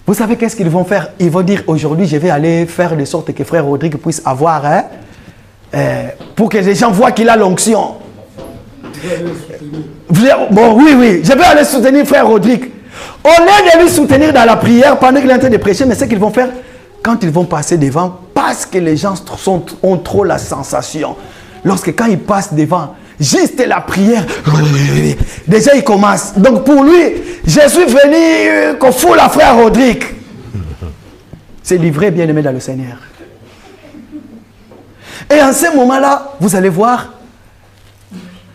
Vous savez qu'est-ce qu'ils vont faire? Ils vont dire, aujourd'hui, je vais aller faire de sorte que frère Rodrigue puisse avoir... pour que les gens voient qu'il a l'onction. Bon, oui, je vais aller soutenir frère Rodrigue. Au lieu de lui soutenir dans la prière pendant qu'il est en train de prêcher, mais ce qu'ils vont faire quand ils vont passer devant, parce que les gens ont trop la sensation. Quand ils passent devant, juste la prière, déjà il commence. Donc pour lui, je suis venu qu'on fout la frère Rodrigue. C'est livré bien aimé dans le Seigneur. Et en ce moment-là, vous allez voir,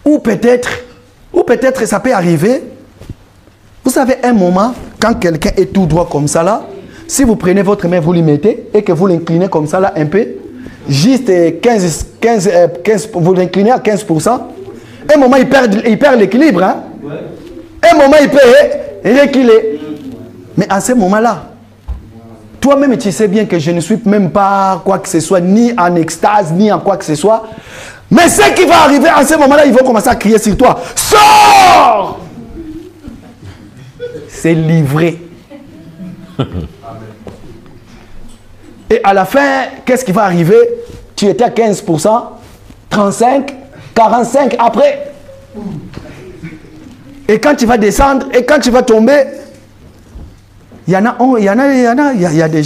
ou peut-être ça peut arriver. Vous savez, un moment, quand quelqu'un est tout droit comme ça là, si vous prenez votre main, vous lui mettez et que vous l'inclinez comme ça là un peu, juste 15 vous l'inclinez à 15%, un moment il perd l'équilibre. Hein? Un moment il peut reculer. Mais à ce moment-là, toi-même tu sais bien que je ne suis même pas quoi que ce soit, ni en extase, ni en quoi que ce soit. Mais ce qui va arriver à ce moment-là, ils vont commencer à crier sur toi. Sors! C'est livré. Et à la fin, qu'est-ce qui va arriver? Tu étais à 15%, 35%, 45% après. Et quand tu vas descendre, et quand tu vas tomber, il y a des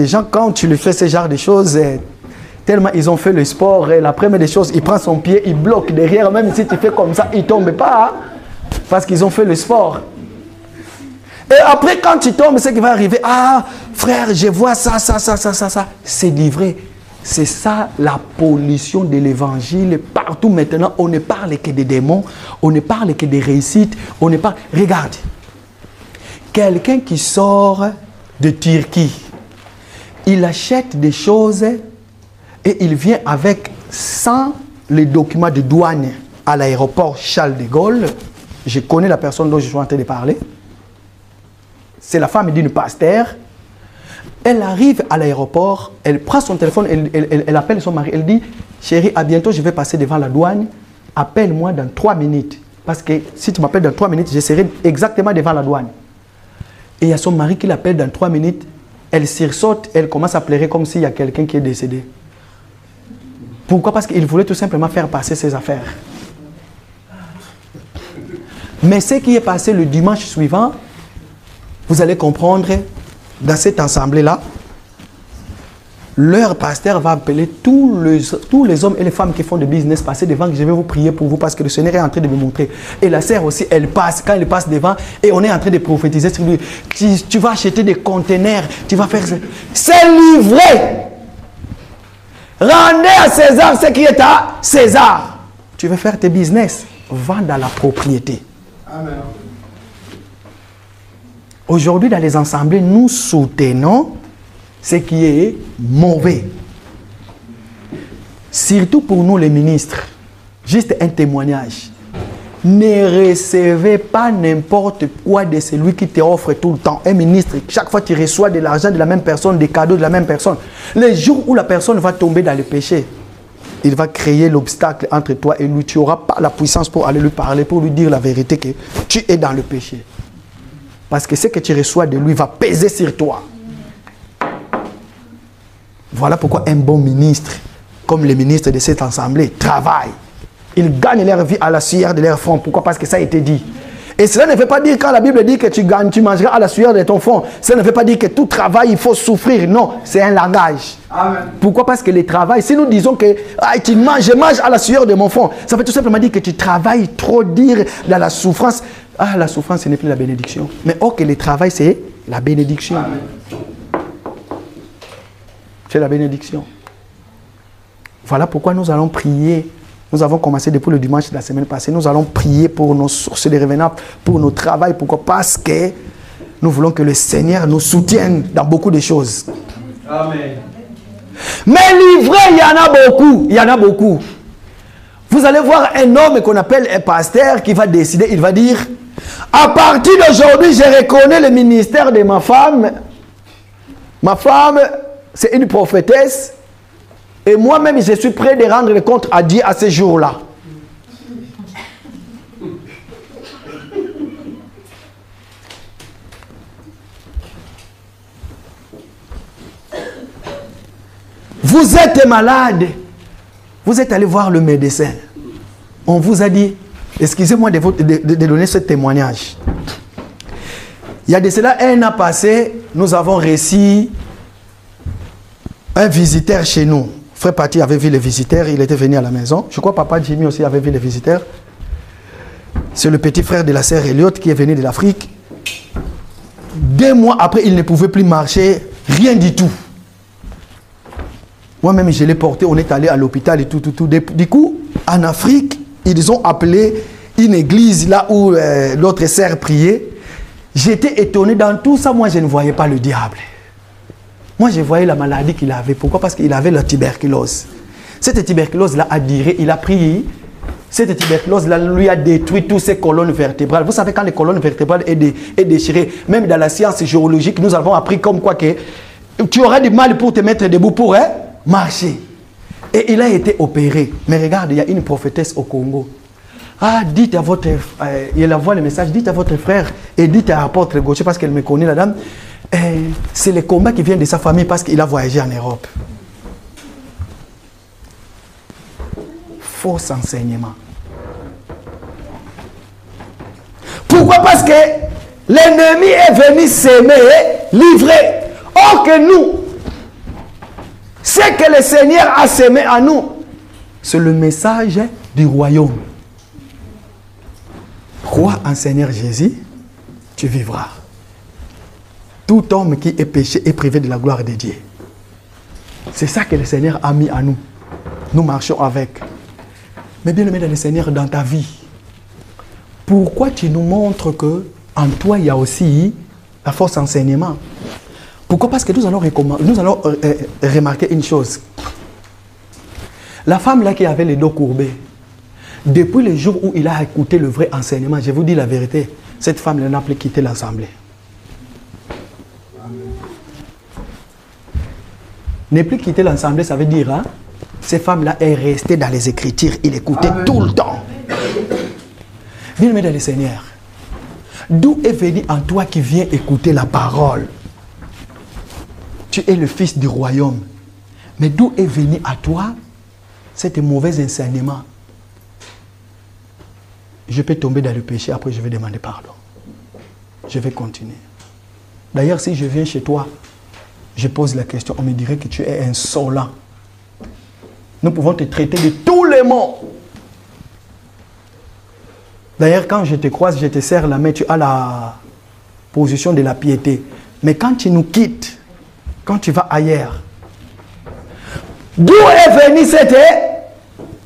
gens, quand tu lui fais ce genre de choses, tellement ils ont fait le sport, et la première des choses, il prend son pied, il bloque derrière, même si tu fais comme ça, il ne tombe pas, hein, parce qu'ils ont fait le sport. Et après, quand tu tombes, ce qui va arriver, ah, frère, je vois ça. C'est livré. C'est ça la pollution de l'évangile. Partout maintenant, on ne parle que des démons, on ne parle que des réussites, on ne parle... Regarde, quelqu'un qui sort de Turquie, il achète des choses et il vient avec sans les documents de douane à l'aéroport Charles de Gaulle. Je connais la personne dont je suis en train de parler. C'est la femme d'une pasteur. Elle arrive à l'aéroport, elle prend son téléphone, elle appelle son mari, elle dit « Chérie, à bientôt, je vais passer devant la douane. Appelle-moi dans 3 minutes. Parce que si tu m'appelles dans 3 minutes, je serai exactement devant la douane. » Et il y a son mari qui l'appelle dans 3 minutes. Elle sursaute, elle commence à pleurer comme s'il y a quelqu'un qui est décédé. Pourquoi? Parce qu'il voulait tout simplement faire passer ses affaires. Mais ce qui est passé le dimanche suivant, vous allez comprendre, dans cette assemblée-là, leur pasteur va appeler tous les hommes et les femmes qui font du business, passer devant, que je vais vous prier pour vous parce que le Seigneur est en train de me montrer. Et la sœur aussi, elle passe, quand elle passe devant, et on est en train de prophétiser sur lui. Tu vas acheter des conteneurs, tu vas faire... C'est livré. Rendez à César ce qui est à César. Tu veux faire tes business, vends dans la propriété. Amen. Aujourd'hui, dans les assemblées, nous soutenons ce qui est mauvais. Surtout pour nous les ministres. Juste un témoignage. Ne recevez pas n'importe quoi de celui qui te offre tout le temps. Un ministre, chaque fois tu reçois de l'argent de la même personne, des cadeaux de la même personne. Le jour où la personne va tomber dans le péché, il va créer l'obstacle entre toi et lui. Tu n'auras pas la puissance pour aller lui parler, pour lui dire la vérité que tu es dans le péché. Parce que ce que tu reçois de lui va peser sur toi. Voilà pourquoi un bon ministre, comme les ministres de cette assemblée, travaille. Ils gagnent leur vie à la sueur de leur front. Pourquoi? Parce que ça a été dit. Et cela ne veut pas dire, quand la Bible dit que tu mangeras à la sueur de ton front, ça ne veut pas dire que tout travail, il faut souffrir. Non, c'est un langage. Amen. Pourquoi? Parce que le travail, si nous disons que je mange à la sueur de mon front, ça veut tout simplement dire que tu travailles trop dur dans la souffrance. Ah, la souffrance, ce n'est plus la bénédiction. Mais or que le travail, c'est la bénédiction. C'est la bénédiction. Voilà pourquoi nous allons prier. Nous avons commencé depuis le dimanche de la semaine passée. Nous allons prier pour nos sources de revenants, pour nos travails. Pourquoi? Parce que nous voulons que le Seigneur nous soutienne dans beaucoup de choses. Amen. Mais livré, il y en a beaucoup. Il y en a beaucoup. Vous allez voir un homme qu'on appelle un pasteur qui va décider, il va dire, à partir d'aujourd'hui, je reconnais le ministère de ma femme. Ma femme, c'est une prophétesse. Et moi-même, je suis prêt de rendre le compte à Dieu à ce jour-là. Vous êtes malade. Vous êtes allé voir le médecin. On vous a dit, excusez-moi de donner ce témoignage. Il y a de cela un an passé, nous avons reçu un visiteur chez nous. Frère Paty avait vu les visiteurs, il était venu à la maison. Je crois que Papa Jimmy aussi avait vu les visiteurs. C'est le petit frère de la sœur Elliot qui est venu de l'Afrique. 2 mois après, il ne pouvait plus marcher, rien du tout. Moi-même, je l'ai porté, on est allé à l'hôpital et tout. Du coup, en Afrique, ils ont appelé une église là où l'autre sœur priait. J'étais étonné, dans tout ça, moi je ne voyais pas le diable. Moi, je voyais la maladie qu'il avait. Pourquoi? Parce qu'il avait la tuberculose. Cette tuberculose-là a duré, il a prié. Cette tuberculose-là lui a détruit toutes ses colonnes vertébrales. Vous savez, quand les colonnes vertébrales est déchirées, même dans la science géologique, nous avons appris comme quoi que tu auras du mal pour te mettre debout pour marcher. Et il a été opéré. Mais regarde, il y a une prophétesse au Congo. Ah, dites à votre... il envoie le message, dites à votre frère et dites à l'apôtre Gauthier, parce qu'elle me connaît, la dame. C'est le combat qui vient de sa famille parce qu'il a voyagé en Europe. Faux enseignement. Pourquoi? Parce que l'ennemi est venu s'aimer, livrer. Or que nous, ce que le Seigneur a sémé à nous, c'est le message du royaume. Crois en Seigneur Jésus, tu vivras. Tout homme qui est péché est privé de la gloire de Dieu. C'est ça que le Seigneur a mis à nous. Nous marchons avec. Mais bien aimé dans le Seigneur, dans ta vie, pourquoi tu nous montres que en toi il y a aussi la force enseignement? Pourquoi? Parce que nous allons remarquer une chose. La femme là qui avait les dos courbés, depuis le jour où il a écouté le vrai enseignement, je vous dis la vérité, cette femme n'a plus quitté l'assemblée. Ne plus quitter l'assemblée, ça veut dire, hein, cette femme-là est restée dans les Écritures, il écoutait tout le temps. Bien-aimé dans le Seigneur, d'où est venu en toi qui vient écouter la parole? Tu es le fils du royaume. Mais d'où est venu à toi cet mauvais enseignement? Je peux tomber dans le péché, après je vais demander pardon. Je vais continuer. D'ailleurs, si je viens chez toi, je pose la question, on me dirait que tu es insolent. Nous pouvons te traiter de tous les mots. D'ailleurs, quand je te croise, je te serre la main, tu as la position de la piété. Mais quand tu nous quittes, quand tu vas ailleurs, d'où est venue cette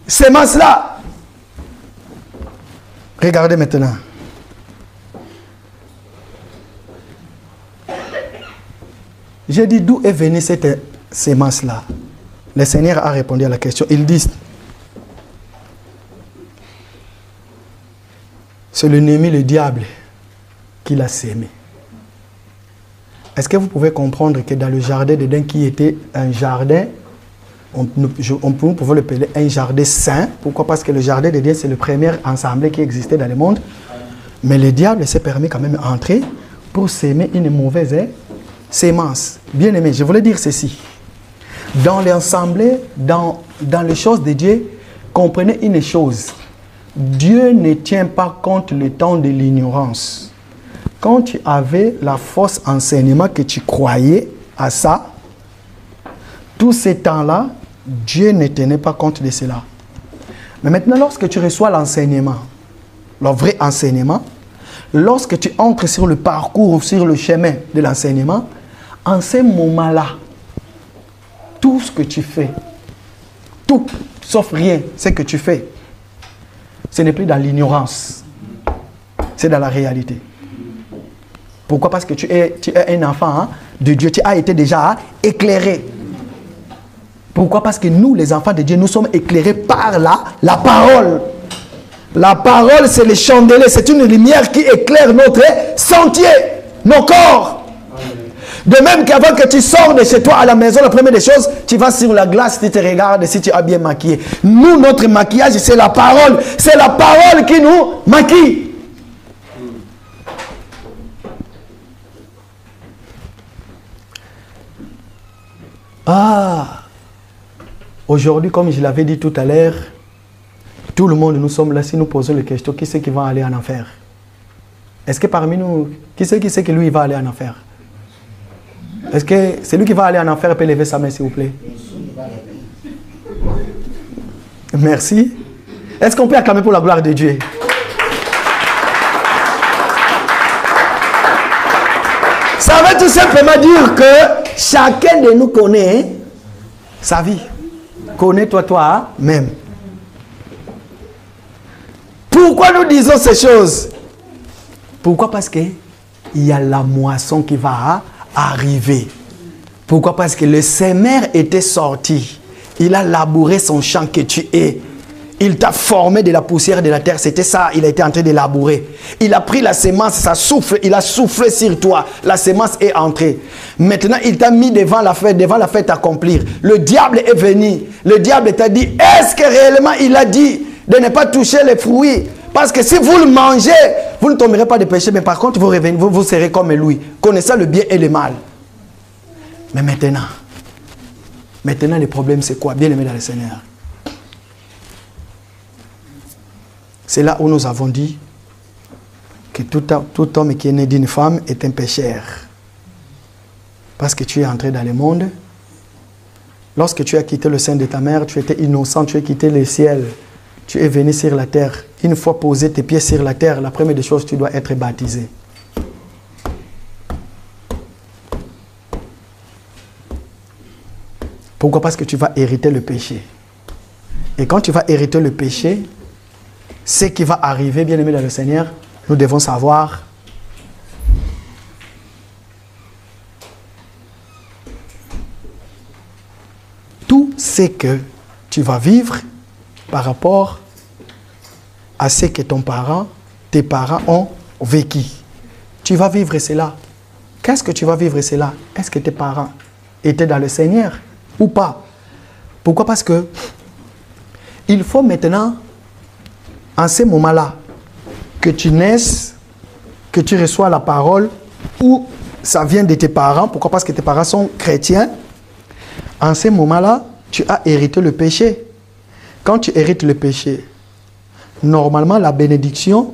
semence-là? Regardez maintenant. J'ai dit d'où est venue cette semence-là? Le Seigneur a répondu à la question. Il dit, c'est l'ennemi, le diable, qui l'a sémé. Est-ce que vous pouvez comprendre que dans le jardin d'Éden, qui était un jardin, on pouvait l'appeler un jardin saint? Pourquoi? Parce que le jardin d'Éden, c'est le premier ensemble qui existait dans le monde. Mais le diable s'est permis quand même d'entrer pour s'aimer une mauvaise sémence. Bien aimé, je voulais dire ceci. Dans l'ensemble, dans les choses de Dieu, comprenez une chose. Dieu ne tient pas compte le temps de l'ignorance. Quand tu avais la fausse enseignement que tu croyais à ça, tout ce temps-là, Dieu ne tenait pas compte de cela. Mais maintenant, lorsque tu reçois l'enseignement, le vrai enseignement, lorsque tu entres sur le parcours, sur le chemin de l'enseignement, en ce moment-là, tout ce que tu fais, tout, sauf rien, ce que tu fais, ce n'est plus dans l'ignorance, c'est dans la réalité. Pourquoi? Parce que tu es un enfant de Dieu, tu as été déjà éclairé. Pourquoi? Parce que nous, les enfants de Dieu, nous sommes éclairés par la parole. La parole, c'est le chandelier, c'est une lumière qui éclaire notre sentier, nos corps. De même qu'avant que tu sors de chez toi à la maison, la première des choses, tu vas sur la glace, tu te regardes si tu as bien maquillé. Nous, notre maquillage, c'est la parole. C'est la parole qui nous maquille. Aujourd'hui, comme je l'avais dit tout à l'heure, tout le monde, nous sommes là, si nous posons les questions, qui c'est qui va aller en enfer? Est-ce que parmi nous, qui c'est que lui va aller en enfer? Est-ce que celui qui va aller en enfer peut lever sa main, s'il vous plaît? Merci. Est-ce qu'on peut acclamer pour la gloire de Dieu? Ça veut tout simplement dire que chacun de nous connaît sa vie. Connais-toi toi-même. Pourquoi nous disons ces choses? Pourquoi? Parce qu'il y a la moisson qui va arriver. Pourquoi? Parce que le semeur était sorti. Il a labouré son champ que tu es. Il t'a formé de la poussière de la terre. C'était ça, il a été en train de labourer. Il a pris la semence, ça souffle. Il a soufflé sur toi. La semence est entrée. Maintenant, il t'a mis devant la fête accomplir. Le diable est venu. Le diable t'a dit, est-ce que réellement il a dit de ne pas toucher les fruits? Parce que si vous le mangez, vous ne tomberez pas de péché, mais par contre, vous serez comme lui, connaissant le bien et le mal. Mais maintenant, le problème, c'est quoi? Bien aimé dans le Seigneur. C'est là où nous avons dit que tout homme qui est né d'une femme est un pécheur. Parce que tu es entré dans le monde. Lorsque tu as quitté le sein de ta mère, tu étais innocent, tu as quitté le ciel. Tu es venu sur la terre. Une fois posé tes pieds sur la terre, la première des choses, tu dois être baptisé. Pourquoi? Parce que tu vas hériter le péché. Et quand tu vas hériter le péché, ce qui va arriver, bien aimé dans le Seigneur, nous devons savoir tout ce que tu vas vivre par rapport à ce que tes parents ont vécu. Tu vas vivre cela. Qu'est-ce que tu vas vivre cela? Est-ce que tes parents étaient dans le Seigneur ou pas? Pourquoi? Parce que il faut maintenant, en ce moment-là, que tu naisses, que tu reçois la parole, ou ça vient de tes parents. Pourquoi? Parce que tes parents sont chrétiens. En ce moment-là, tu as hérité le péché. Quand tu hérites le péché, normalement, la bénédiction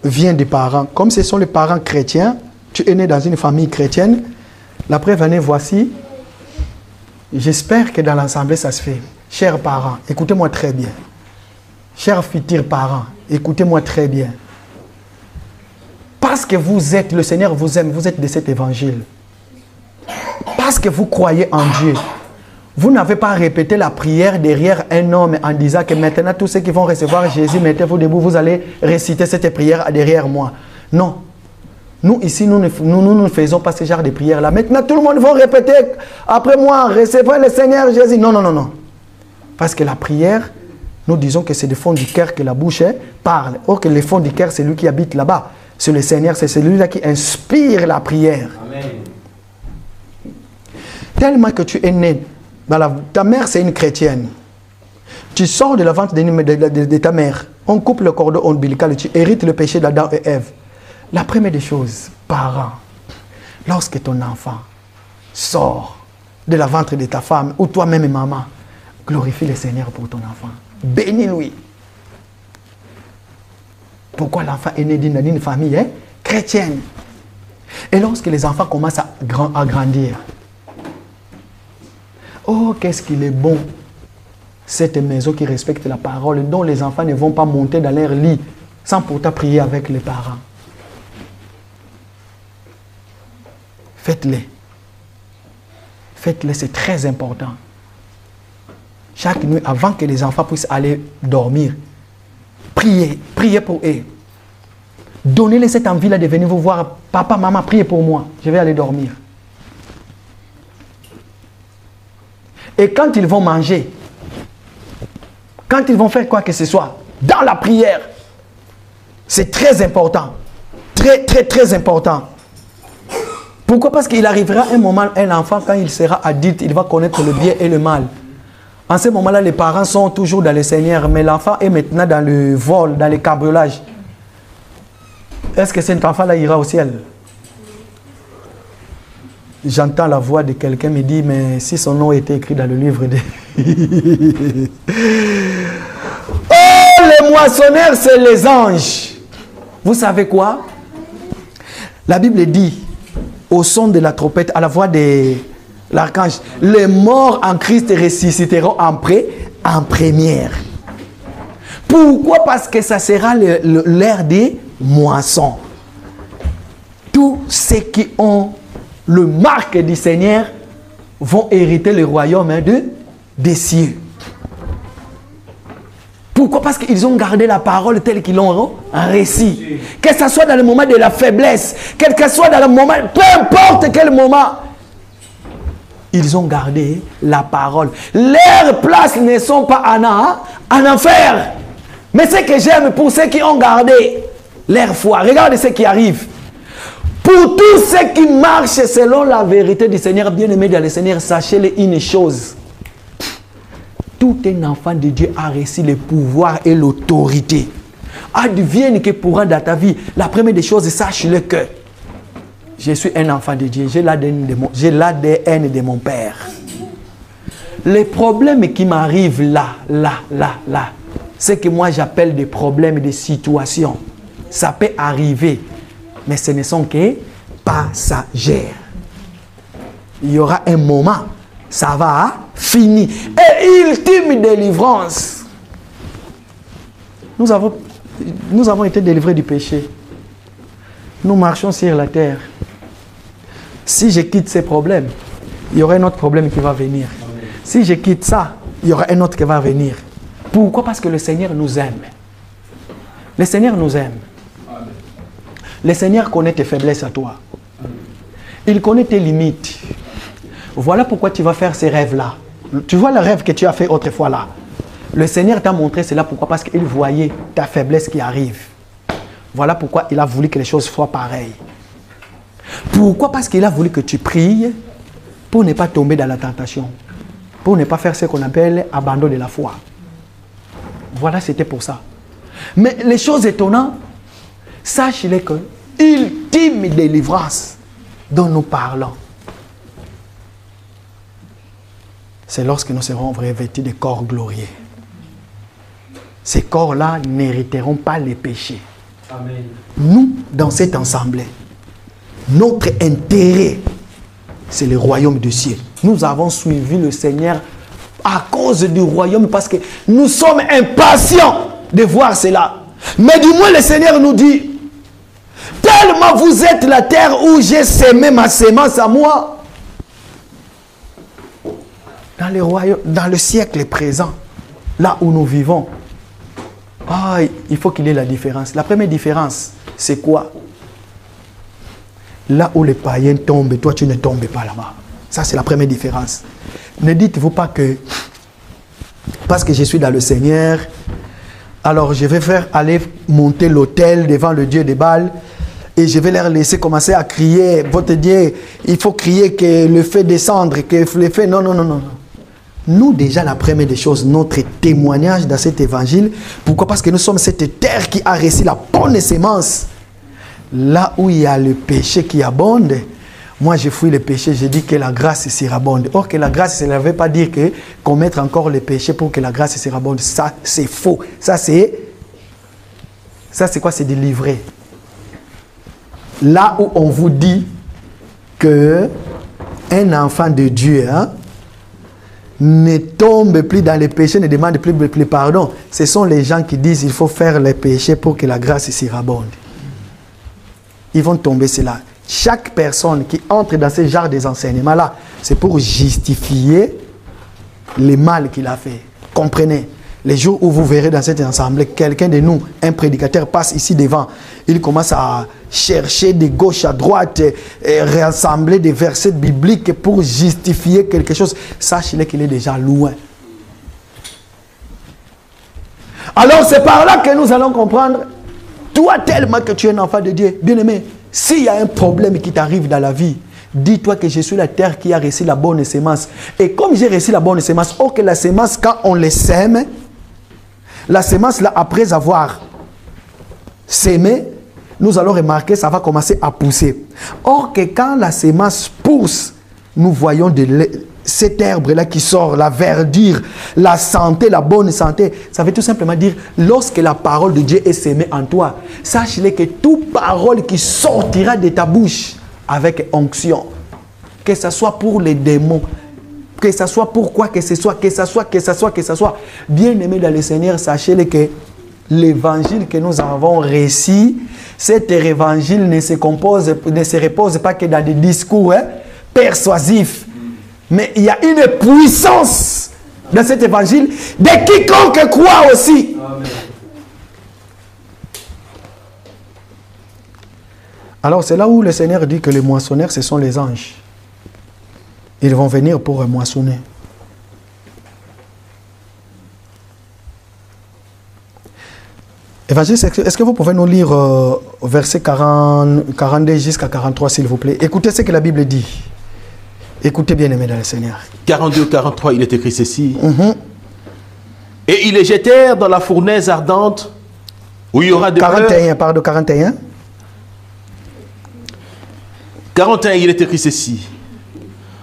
vient des parents. Comme ce sont les parents chrétiens, tu es né dans une famille chrétienne. La preuve en est, voici. J'espère que dans l'assemblée, ça se fait. Chers parents, écoutez-moi très bien. Chers futurs parents, écoutez-moi très bien. Parce que vous êtes, le Seigneur vous aime, vous êtes de cet évangile. Parce que vous croyez en Dieu. Vous n'avez pas répété la prière derrière un homme en disant que maintenant tous ceux qui vont recevoir Jésus, mettez-vous debout, vous allez réciter cette prière derrière moi. Non. Nous ici, nous ne faisons pas ce genre de prière-là. Maintenant tout le monde va répéter après moi, recevez le Seigneur Jésus. Non, non, non, non. Parce que la prière, nous disons que c'est du fond du cœur que la bouche parle. Or que le fond du cœur, c'est lui qui habite là-bas. C'est le Seigneur, c'est celui-là qui inspire la prière. Amen. Tellement que tu es né, ta mère c'est une chrétienne. Tu sors de la ventre de ta mère, on coupe le cordon ombilical et tu hérites le péché d'Adam et Ève. La première des choses, parents, lorsque ton enfant sort de la ventre de ta femme, ou toi-même maman, glorifie le Seigneur pour ton enfant. Bénis-lui. Pourquoi l'enfant est né d'une famille chrétienne? Et lorsque les enfants commencent à grandir, oh, qu'est-ce qu'il est bon, cette maison qui respecte la parole, dont les enfants ne vont pas monter dans leur lit sans pourtant prier avec les parents. Faites-les. Faites-les, c'est très important. Chaque nuit, avant que les enfants puissent aller dormir, priez, priez pour eux. Donnez-les cette envie-là de venir vous voir. Papa, maman, priez pour moi. Je vais aller dormir. Et quand ils vont manger, quand ils vont faire quoi que ce soit, dans la prière, c'est très important. Très, très, très important. Pourquoi? Parce qu'il arrivera un moment, un enfant, quand il sera adulte, il va connaître le bien et le mal. En ce moment-là, les parents sont toujours dans le Seigneur, mais l'enfant est maintenant dans le vol, dans le cambriolage. Est-ce que cet enfant-là ira au ciel? J'entends la voix de quelqu'un me dire, mais si son nom était écrit dans le livre de... Oh, les moissonneurs, c'est les anges. Vous savez quoi? La Bible dit, au son de la trompette, à la voix de l'archange, les morts en Christ ressusciteront en première. Pourquoi? Parce que ça sera l'ère des moissons. Tous ceux qui ont le marque du Seigneur vont hériter le royaume des cieux. Pourquoi? Parce qu'ils ont gardé la parole telle qu'ils l'ont récit. Que ce soit dans le moment de la faiblesse, quel que soit dans le moment, peu importe quel moment, ils ont gardé la parole. Leurs places ne sont pas en enfer. Mais ce que j'aime pour ceux qui ont gardé leur foi, regardez ce qui arrive. Pour tous ceux qui marchent selon la vérité du Seigneur, bien-aimés dans le Seigneur, sachez-le une chose. Tout un enfant de Dieu a reçu le pouvoir et l'autorité. Advienne que pourra dans ta vie, la première des choses, sache-le que je suis un enfant de Dieu, j'ai l'ADN de mon Père. Les problèmes qui m'arrivent là, c'est que moi j'appelle des problèmes, des situations. Ça peut arriver, mais ce ne sont que passagers. Il y aura un moment, ça va finir. Et ultime délivrance. Nous avons été délivrés du péché. Nous marchons sur la terre. Si je quitte ces problèmes, il y aura un autre problème qui va venir. Si je quitte ça, il y aura un autre qui va venir. Pourquoi? Parce que le Seigneur nous aime. Le Seigneur nous aime. Le Seigneur connaît tes faiblesses à toi. Il connaît tes limites. Voilà pourquoi tu vas faire ces rêves-là. Tu vois le rêve que tu as fait autrefois là. Le Seigneur t'a montré cela. Pourquoi? Parce qu'il voyait ta faiblesse qui arrive. Voilà pourquoi il a voulu que les choses soient pareilles. Pourquoi? Parce qu'il a voulu que tu pries pour ne pas tomber dans la tentation. Pour ne pas faire ce qu'on appelle abandon de la foi. Voilà, c'était pour ça. Mais les choses étonnantes, sachez-le que l'ultime délivrance dont nous parlons, c'est lorsque nous serons revêtus de corps glorieux. Ces corps-là n'hériteront pas les péchés. Amen. Nous, dans cette assemblée, notre intérêt, c'est le royaume du ciel. Nous avons suivi le Seigneur à cause du royaume parce que nous sommes impatients de voir cela. Mais du moins, le Seigneur nous dit, tellement vous êtes la terre où j'ai sémé ma sémence à moi. Dans le royaume, dans le siècle présent, là où nous vivons, il faut qu'il y ait la différence. La première différence, c'est quoi? Là où les païens tombent, toi tu ne tombes pas là-bas. Ça, c'est la première différence. Ne dites-vous pas que parce que je suis dans le Seigneur, alors je vais faire aller monter l'autel devant le Dieu des Baals et je vais leur laisser commencer à crier, votre Dieu, il faut crier que le feu descendre, que le feu... Non, non, non, non. Nous, déjà, la première des choses, notre témoignage dans cet évangile, pourquoi? Parce que nous sommes cette terre qui a reçu la bonne sémence. Là où il y a le péché qui abonde, moi je fuis le péché, je dis que la grâce surabonde. Or que la grâce, ça ne veut pas dire que commettre encore le péché pour que la grâce surabonde. Ça, c'est faux. Ça, c'est quoi? C'est délivrer. Là où on vous dit que un enfant de Dieu ne tombe plus dans les péchés, ne demande plus pardon, ce sont les gens qui disent qu'il faut faire les péchés pour que la grâce surabonde. Ils vont tomber cela. Chaque personne qui entre dans ce genre d'enseignements-là, c'est pour justifier le mal qu'il a fait. Comprenez? Les jours où vous verrez dans cette assemblée, quelqu'un de nous, un prédicateur, passe ici devant, il commence à chercher de gauche à droite, et rassembler des versets bibliques pour justifier quelque chose. Sachez-le qu'il est déjà loin. Alors c'est par là que nous allons comprendre. Toi, tellement que tu es un enfant de Dieu, bien-aimé, s'il y a un problème qui t'arrive dans la vie, dis-toi que je suis la terre qui a reçu la bonne sémence. Et comme j'ai reçu la bonne sémence, or que la sémence, quand on les sème, la sémence, là, après avoir sémé, nous allons remarquer, ça va commencer à pousser. Or que quand la sémence pousse, nous voyons cette herbe-là qui sort, la verdure, la santé, la bonne santé. Ça veut tout simplement dire, lorsque la parole de Dieu est sémée en toi, sache-le que toute parole qui sortira de ta bouche avec onction, que ce soit pour les démons, que ce soit pour quoi que ce soit, bien aimé dans le Seigneur, sachez-le que l'évangile que nous avons reçu, cet évangile ne se repose pas que dans des discours persuasifs. Mais il y a une puissance dans cet évangile de quiconque croit aussi. Amen. Alors c'est là où le Seigneur dit que les moissonneurs, ce sont les anges. Ils vont venir pour moissonner. Évangile, est-ce que vous pouvez nous lire versets 42 jusqu'à 43 s'il vous plaît? Écoutez ce que la Bible dit. Écoutez bien aimé dans le Seigneur. 42-43, il est écrit ceci. Et ils les jetèrent dans la fournaise ardente où il y aura des 41, pardon, 41. 41, il est écrit ceci.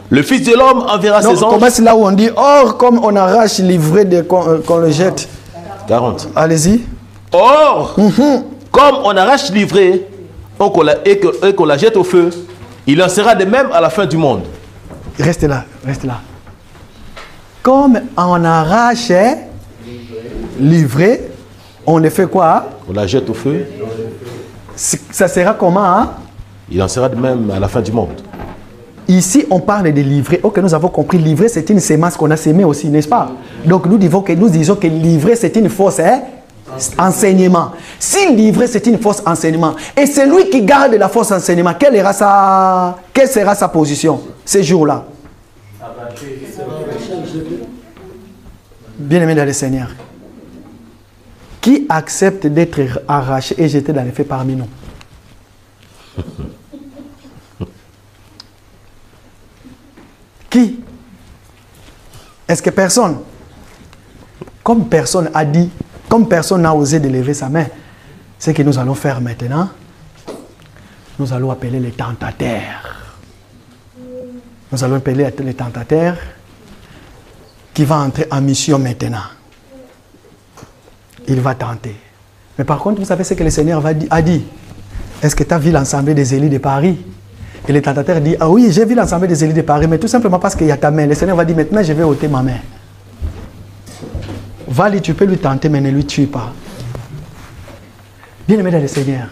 Le Fils de l'homme enverra ses anges. Commence là où on dit, or comme on arrache l'ivraie qu'on le jette. 40. Allez-y. Or, comme on arrache l'ivraie et qu'on la jette au feu, il en sera de même à la fin du monde. Restez là, restez là. Comme on arrache l'ivraie, on le fait quoi? On la jette au feu. Ça sera comment? Il en sera de même à la fin du monde. Ici, on parle de livrer. Ok, nous avons compris, livrer, c'est une sémence qu'on a sémée aussi, n'est-ce pas? Donc, nous disons que livrer, c'est une fausse enseignement. Si livrer, c'est une fausse enseignement, et c'est lui qui garde la fausse enseignement, quelle sera sa position ces jours-là? Bien-aimé dans le Seigneur, qui accepte d'être arraché et jeté dans les feux parmi nous? Qui? Est-ce que personne? Comme personne a dit, comme personne n'a osé de lever sa main, ce que nous allons faire maintenant, nous allons appeler les tentateurs. Nous allons appeler les tentateurs qui va entrer en mission maintenant. Il va tenter. Mais par contre, vous savez ce que le Seigneur a dit? Est-ce que tu as vu l'Assemblée des élus de Paris? Et le tentateur dit, ah oui, j'ai vu l'Assemblée des élus de Paris, mais tout simplement parce qu'il y a ta main. Le Seigneur va dire, maintenant je vais ôter ma main. Va-lui, tu peux lui tenter, mais ne lui tue pas. Bien-aimé dans le Seigneur,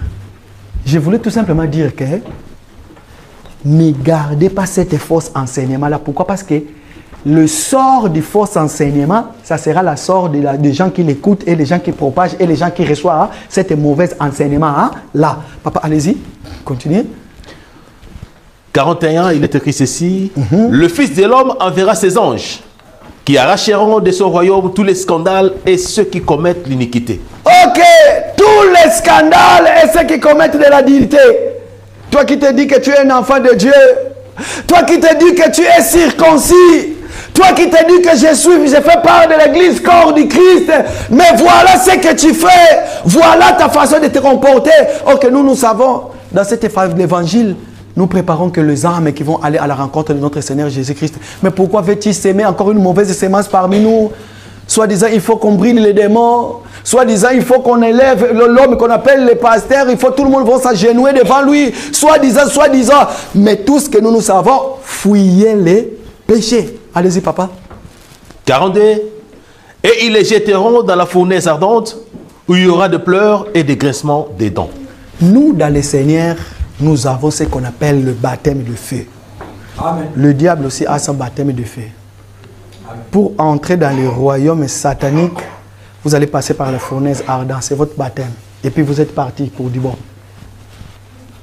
je voulais tout simplement dire que ne gardez pas cet faux enseignement-là. Pourquoi? Parce que le sort du faux enseignement, ça sera la sort des gens qui l'écoutent et les gens qui propagent et les gens qui reçoivent cet mauvais enseignement-là. Papa, allez-y, continuez. 41, il est écrit ceci. Le Fils de l'homme enverra ses anges qui arracheront de son royaume tous les scandales et ceux qui commettent l'iniquité. Ok, tous les scandales et ceux qui commettent de l'adultère. Toi qui te dis que tu es un enfant de Dieu, toi qui te dis que tu es circoncis, toi qui te dis que je fais part de l'église corps du Christ, mais voilà ce que tu fais, voilà ta façon de te comporter. Ok, nous savons, dans cet évangile, nous préparons que les âmes qui vont aller à la rencontre de notre Seigneur Jésus-Christ. Mais pourquoi veux-tu s'aimer encore une mauvaise sémence parmi nous? Soit-disant, il faut qu'on brille les démons. Soit-disant, il faut qu'on élève l'homme qu'on appelle le pasteur. Il faut tout le monde va s'agenouiller devant lui. Soit-disant. Mais tout ce que nous savons, fouiller les péchés. Allez-y, papa. 42. Et ils les jetteront dans la fournaise ardente, où il y aura de pleurs et des grincements des dents. Nous, dans le Seigneur, nous avons ce qu'on appelle le baptême de feu. Amen. Le diable aussi a son baptême de feu. Amen. Pour entrer dans le royaume satanique, vous allez passer par la fournaise ardente. C'est votre baptême. Et puis vous êtes parti pour du bon.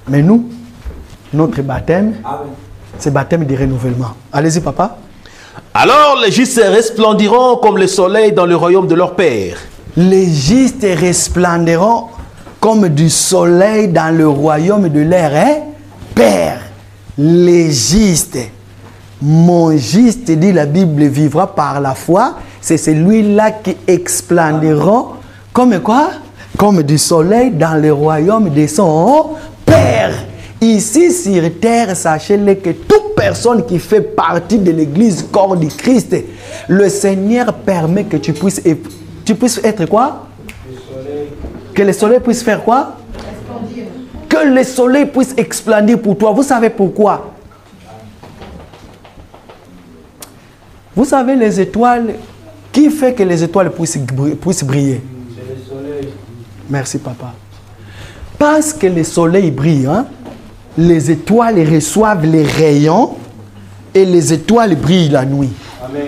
Mais nous, notre baptême, c'est baptême de renouvellement. Allez-y, papa. Alors les justes resplendiront comme le soleil dans le royaume de leur Père. Les justes resplendiront comme du soleil dans le royaume de leur Père. Les justes. Mon juste, dit la Bible, vivra par la foi. C'est celui-là qui explanderont comme quoi? Comme du soleil dans le royaume de son Père. Ici sur terre, sachez-le que toute personne qui fait partie de l'église corps du Christ, le Seigneur permet que tu puisses être quoi? Que le soleil puisse faire quoi? Explandir. Que le soleil puisse explandir pour toi. Vous savez pourquoi? Vous savez les étoiles, qui fait que les étoiles puissent briller? C'est le soleil. Merci, papa. Parce que le soleil brille, hein, les étoiles reçoivent les rayons et les étoiles brillent la nuit. Amen.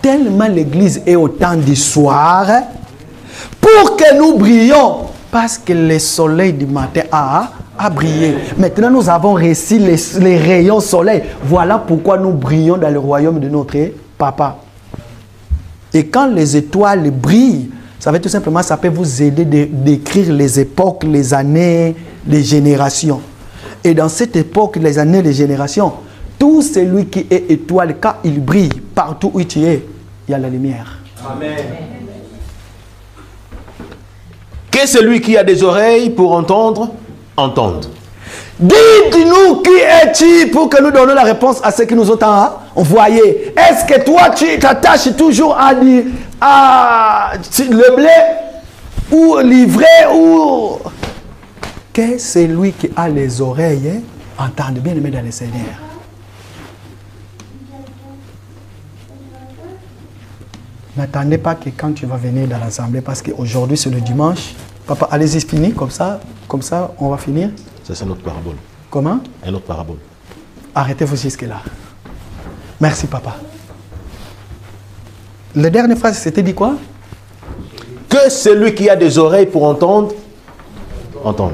Tellement l'église est au temps du soir, pour que nous brillions, parce que le soleil du matin a brillé. Maintenant, nous avons reçu les rayons soleil. Voilà pourquoi nous brillons dans le royaume de notre Papa. Et quand les étoiles brillent, ça veut tout simplement, ça peut vous aider d'écrire les époques, les années, les générations. Et dans cette époque, les années, les générations, tout celui qui est étoile, quand il brille, partout où tu es, il y a la lumière. Amen. Que celui qui a des oreilles pour entendre, entende. Dites-nous qui es-tu pour que nous donnions la réponse à ceux qui nous ont envoyés. Est-ce que toi, tu t'attaches toujours à le blé ou livrer ou... Que celui qui a les oreilles entende, bien aimé dans le Seigneur. N'attendez pas que quand tu vas venir dans l'assemblée, parce qu'aujourd'hui c'est le dimanche. Papa, allez-y, fini, comme ça on va finir. Ça c'est notre parabole. Comment? Un autre parabole. Arrêtez-vous jusque-là. Merci, papa. La dernière phrase, c'était dit quoi? Que celui qui a des oreilles pour entendre, entende.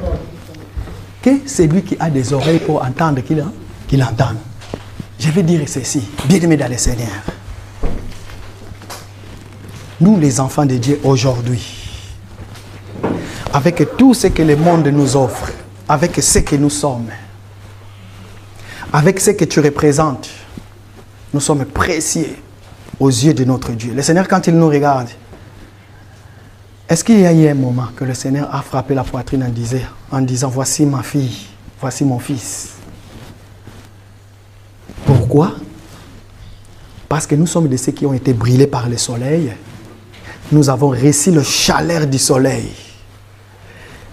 Que celui qui a des oreilles pour entendre, qu'il entende. Je vais dire ceci, bien-aimés dans le Seigneur. Nous, les enfants de Dieu, aujourd'hui, avec tout ce que le monde nous offre, avec ce que nous sommes, avec ce que tu représentes, nous sommes précieux aux yeux de notre Dieu. Le Seigneur, quand il nous regarde, est-ce qu'il y a eu un moment que le Seigneur a frappé la poitrine en disant, voici ma fille, voici mon fils? Pourquoi? Parce que nous sommes de ceux qui ont été brûlés par le soleil. Nous avons reçu le chaleur du soleil.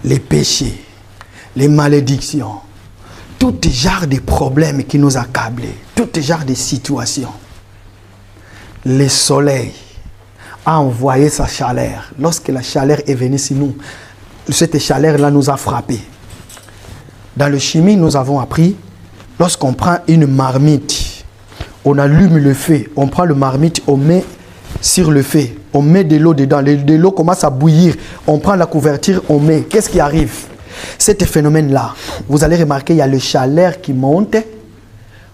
Les péchés, les malédictions, tout genre de problèmes qui nous accablent, tout genre de situations. Le soleil a envoyé sa chaleur. Lorsque la chaleur est venue sur nous, cette chaleur-là nous a frappés. Dans le chimie, nous avons appris, lorsqu'on prend une marmite, on allume le feu, on prend le marmite, on met sur le feu, on met de l'eau dedans, de l'eau commence à bouillir, on prend la couverture, on met. Qu'est-ce qui arrive? Cet phénomène-là, vous allez remarquer, il y a le chaleur qui monte.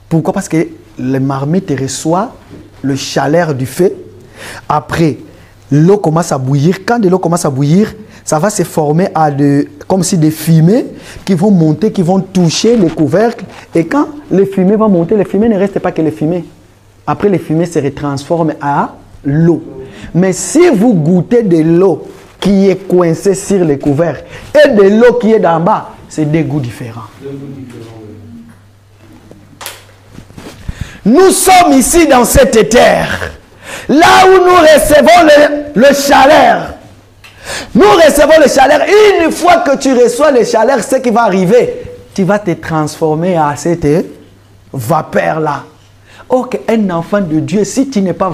Pourquoi? Parce que le marmite reçoit le chaleur du feu. Après, l'eau commence à bouillir. Quand de l'eau commence à bouillir, ça va se former comme si des fumées qui vont monter, qui vont toucher le couvercle. Et quand les fumées vont monter, les fumées ne restent pas que les fumées. Après, les fumées se retransforment à l'eau. Mais si vous goûtez de l'eau qui est coincée sur le couvercle et de l'eau qui est d'en bas, c'est deux goûts différents. Nous sommes ici dans cette terre, là où nous recevons le chaleur. Nous recevons le chaleur. Une fois que tu reçois le chaleur, ce qui va arriver, tu vas te transformer à cette vapeur-là. Or, qu'un enfant de Dieu, si tu n'es pas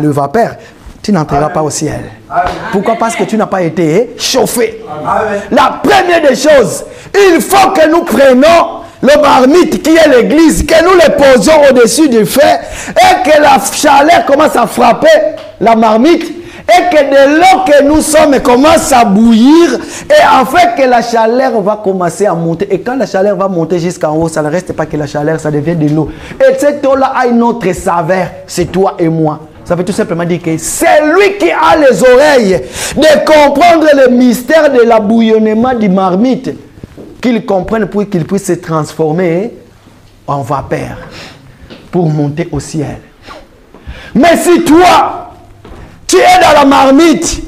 le vapeur, tu n'entreras pas au ciel. Amen. Pourquoi? Parce que tu n'as pas été chauffé. Amen. La première des choses, il faut que nous prenions le marmite qui est l'église, que nous le posons au-dessus du feu et que la chaleur commence à frapper la marmite et que de l'eau que nous sommes commence à bouillir et en fait que la chaleur va commencer à monter. Et quand la chaleur va monter jusqu'en haut, ça ne reste pas que la chaleur, ça devient de l'eau. Et cette eau-là a une autre saveur, c'est toi et moi. Ça veut tout simplement dire que c'est lui qui a les oreilles de comprendre le mystère de l'abouillonnement du marmite, qu'il comprenne pour qu'il puisse se transformer en vapeur pour monter au ciel. Mais si toi, tu es dans la marmite,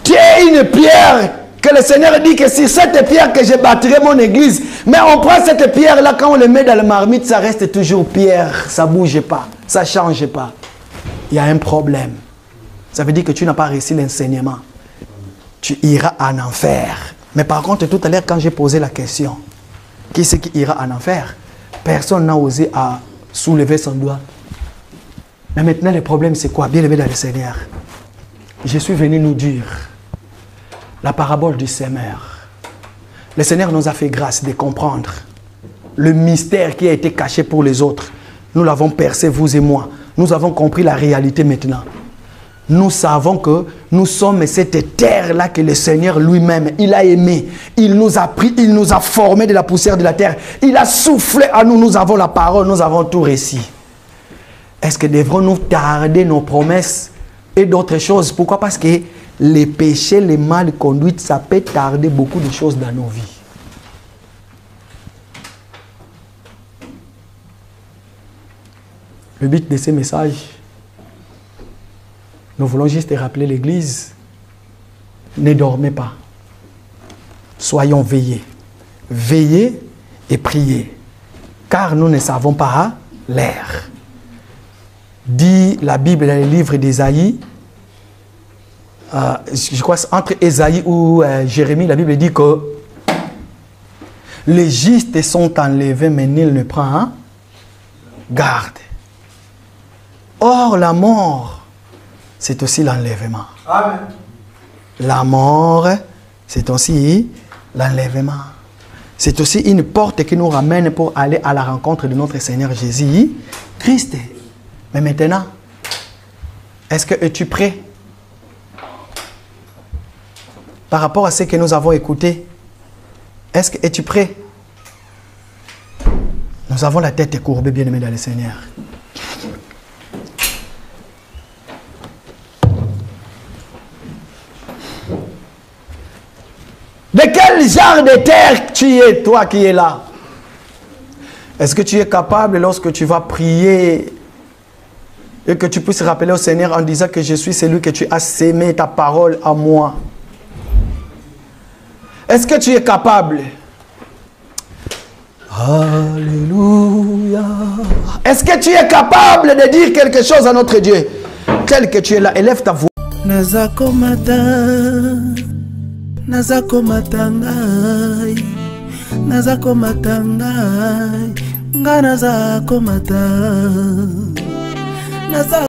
tu es une pierre que le Seigneur dit que c'est cette pierre que je bâtirai mon église, mais on prend cette pierre-là, quand on le met dans la marmite, ça reste toujours pierre, ça ne bouge pas, ça ne change pas. Il y a un problème. Ça veut dire que tu n'as pas réussi l'enseignement. Tu iras en enfer. Mais par contre, tout à l'heure, quand j'ai posé la question, qui c'est qui ira en enfer? Personne n'a osé à soulever son doigt. Mais maintenant, le problème, c'est quoi? Bien aimé dans le Seigneur, je suis venu nous dire la parabole du semeur. Le Seigneur nous a fait grâce de comprendre le mystère qui a été caché pour les autres. Nous l'avons percé, vous et moi. Nous avons compris la réalité maintenant. Nous savons que nous sommes cette terre-là que le Seigneur lui-même, il a aimé. Il nous a pris, il nous a formés de la poussière de la terre. Il a soufflé à nous, nous avons la parole, nous avons tout réussi. Est-ce que devrons-nous tarder nos promesses et d'autres choses? Pourquoi? Parce que les péchés, les mal conduites, ça peut tarder beaucoup de choses dans nos vies. Le but de ces messages, nous voulons juste rappeler l'Église, ne dormez pas. Soyons veillés. Veillez et priez. Car nous ne savons pas l'heure. Dit la Bible dans le livre d'Ésaïe, je crois entre Ésaïe ou Jérémie, la Bible dit que les justes sont enlevés, mais nul ne prend garde. Or, la mort, c'est aussi l'enlèvement. Amen. La mort, c'est aussi l'enlèvement. C'est aussi une porte qui nous ramène pour aller à la rencontre de notre Seigneur Jésus-Christ. Mais maintenant, est-ce que es-tu prêt? Par rapport à ce que nous avons écouté, est-ce que es-tu prêt? Nous avons la tête courbée, bien-aimés dans le Seigneur. De quel genre de terre tu es, toi qui es là? Est-ce que tu es capable, lorsque tu vas prier, et que tu puisses rappeler au Seigneur en disant que je suis celui que tu as sémé ta parole à moi? Est-ce que tu es capable? Alléluia. Est-ce que tu es capable de dire quelque chose à notre Dieu? Tel que tu es là, élève ta voix. Nazako matangai, nazako matangai, nga nazako matangai, nazako